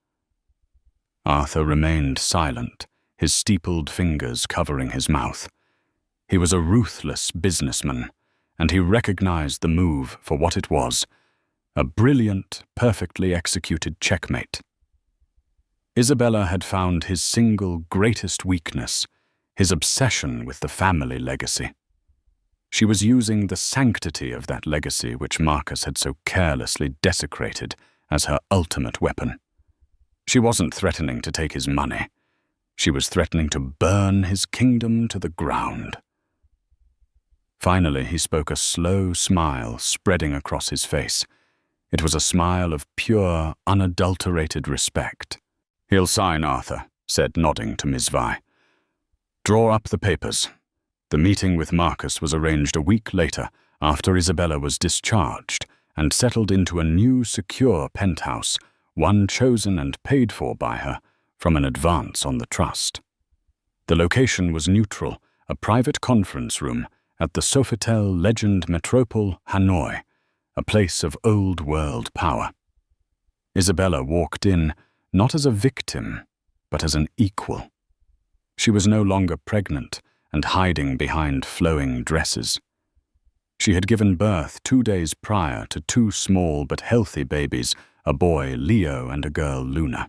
Arthur remained silent, his steepled fingers covering his mouth. He was a ruthless businessman, and he recognized the move for what it was, a brilliant, perfectly executed checkmate. Isabella had found his single greatest weakness, his obsession with the family legacy. She was using the sanctity of that legacy which Marcus had so carelessly desecrated as her ultimate weapon. She wasn't threatening to take his money. She was threatening to burn his kingdom to the ground. Finally, he spoke, a slow smile spreading across his face. It was a smile of pure, unadulterated respect. "He'll sign, Arthur," said, nodding to Ms. Vi. "Draw up the papers. The meeting with Marcus was arranged a week later after Isabella was discharged and settled into a new secure penthouse, one chosen and paid for by her from an advance on the trust. The location was neutral, a private conference room at the Sofitel Legend Metropole, Hanoi, a place of old-world power. Isabella walked in not as a victim, but as an equal. She was no longer pregnant and hiding behind flowing dresses. She had given birth 2 days prior to 2 small but healthy babies, a boy, Leo, and a girl, Luna.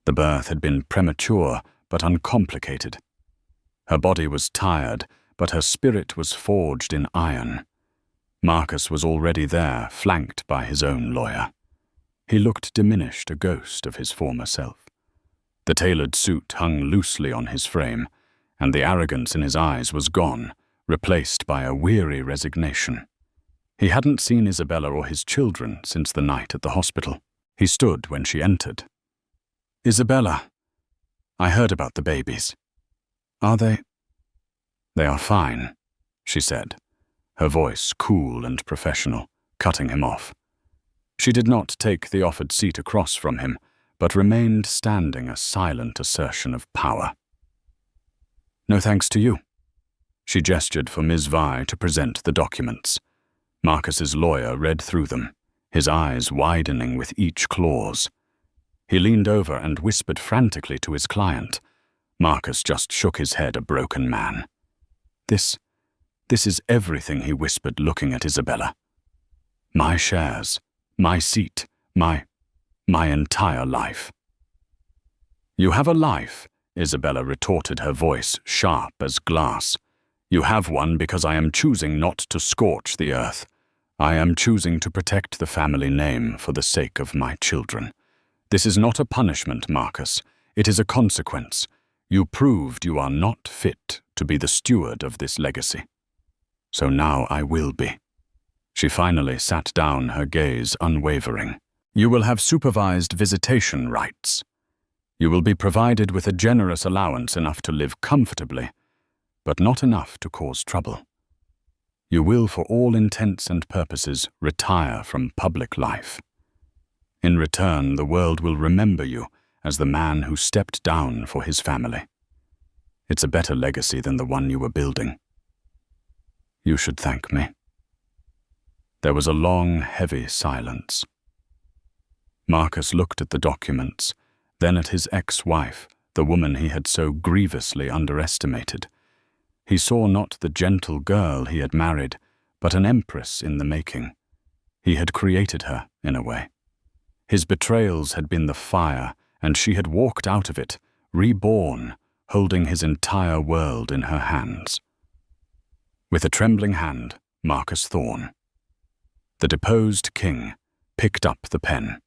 The birth had been premature but uncomplicated. Her body was tired, but her spirit was forged in iron. Marcus was already there, flanked by his own lawyer. He looked diminished, a ghost of his former self. The tailored suit hung loosely on his frame, and the arrogance in his eyes was gone, replaced by a weary resignation. He hadn't seen Isabella or his children since the night at the hospital. He stood when she entered. "Isabella, I heard about the babies. Are they?" "They are fine," she said, her voice cool and professional, cutting him off. She did not take the offered seat across from him, but remained standing, a silent assertion of power. "No thanks to you." She gestured for Ms. Vi to present the documents. Marcus's lawyer read through them, his eyes widening with each clause. He leaned over and whispered frantically to his client. Marcus just shook his head, a broken man. This is everything," he whispered, looking at Isabella. "My shares, my seat, my entire life." "You have a life," Isabella retorted, her voice sharp as glass. "You have one because I am choosing not to scorch the earth. I am choosing to protect the family name for the sake of my children. This is not a punishment, Marcus. It is a consequence. You proved you are not fit to be the steward of this legacy. So now I will be." She finally sat down, her gaze unwavering. "You will have supervised visitation rights. You will be provided with a generous allowance, enough to live comfortably, but not enough to cause trouble. You will, for all intents and purposes, retire from public life. In return, the world will remember you as the man who stepped down for his family. It's a better legacy than the one you were building. You should thank me." There was a long, heavy silence. Marcus looked at the documents, then at his ex-wife, the woman he had so grievously underestimated. He saw not the gentle girl he had married, but an empress in the making. He had created her, in a way. His betrayals had been the fire, and she had walked out of it, reborn, holding his entire world in her hands. With a trembling hand, Marcus Thorne, the deposed king, picked up the pen.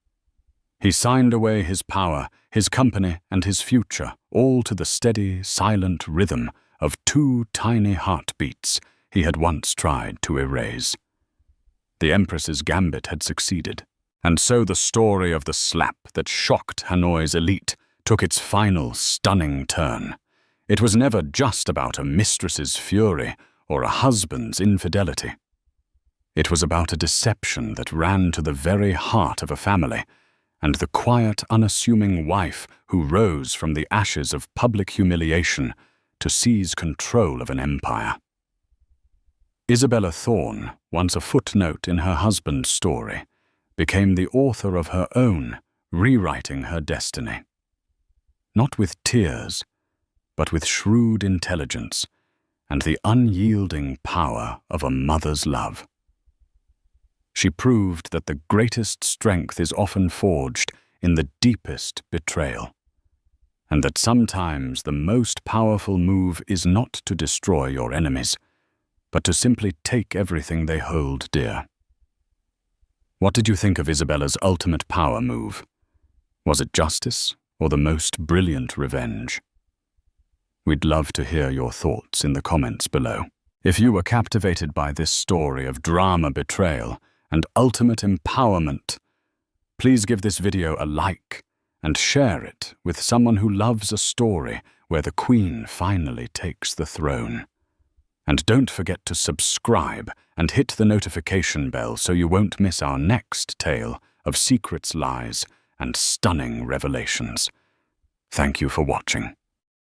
He signed away his power, his company, and his future, all to the steady, silent rhythm of 2 tiny heartbeats he had once tried to erase. The Empress's gambit had succeeded, and so the story of the slap that shocked Hanoi's elite took its final, stunning turn. It was never just about a mistress's fury or a husband's infidelity. It was about a deception that ran to the very heart of a family, and the quiet, unassuming wife who rose from the ashes of public humiliation to seize control of an empire. Isabella Thorne, once a footnote in her husband's story, became the author of her own, rewriting her destiny. Not with tears, but with shrewd intelligence and the unyielding power of a mother's love. She proved that the greatest strength is often forged in the deepest betrayal, and that sometimes the most powerful move is not to destroy your enemies, but to simply take everything they hold dear. What did you think of Isabella's ultimate power move? Was it justice or the most brilliant revenge? We'd love to hear your thoughts in the comments below. If you were captivated by this story of drama betrayal and ultimate empowerment, please give this video a like and share it with someone who loves a story where the queen finally takes the throne. And don't forget to subscribe and hit the notification bell so you won't miss our next tale of secrets, lies, and stunning revelations. Thank you for watching.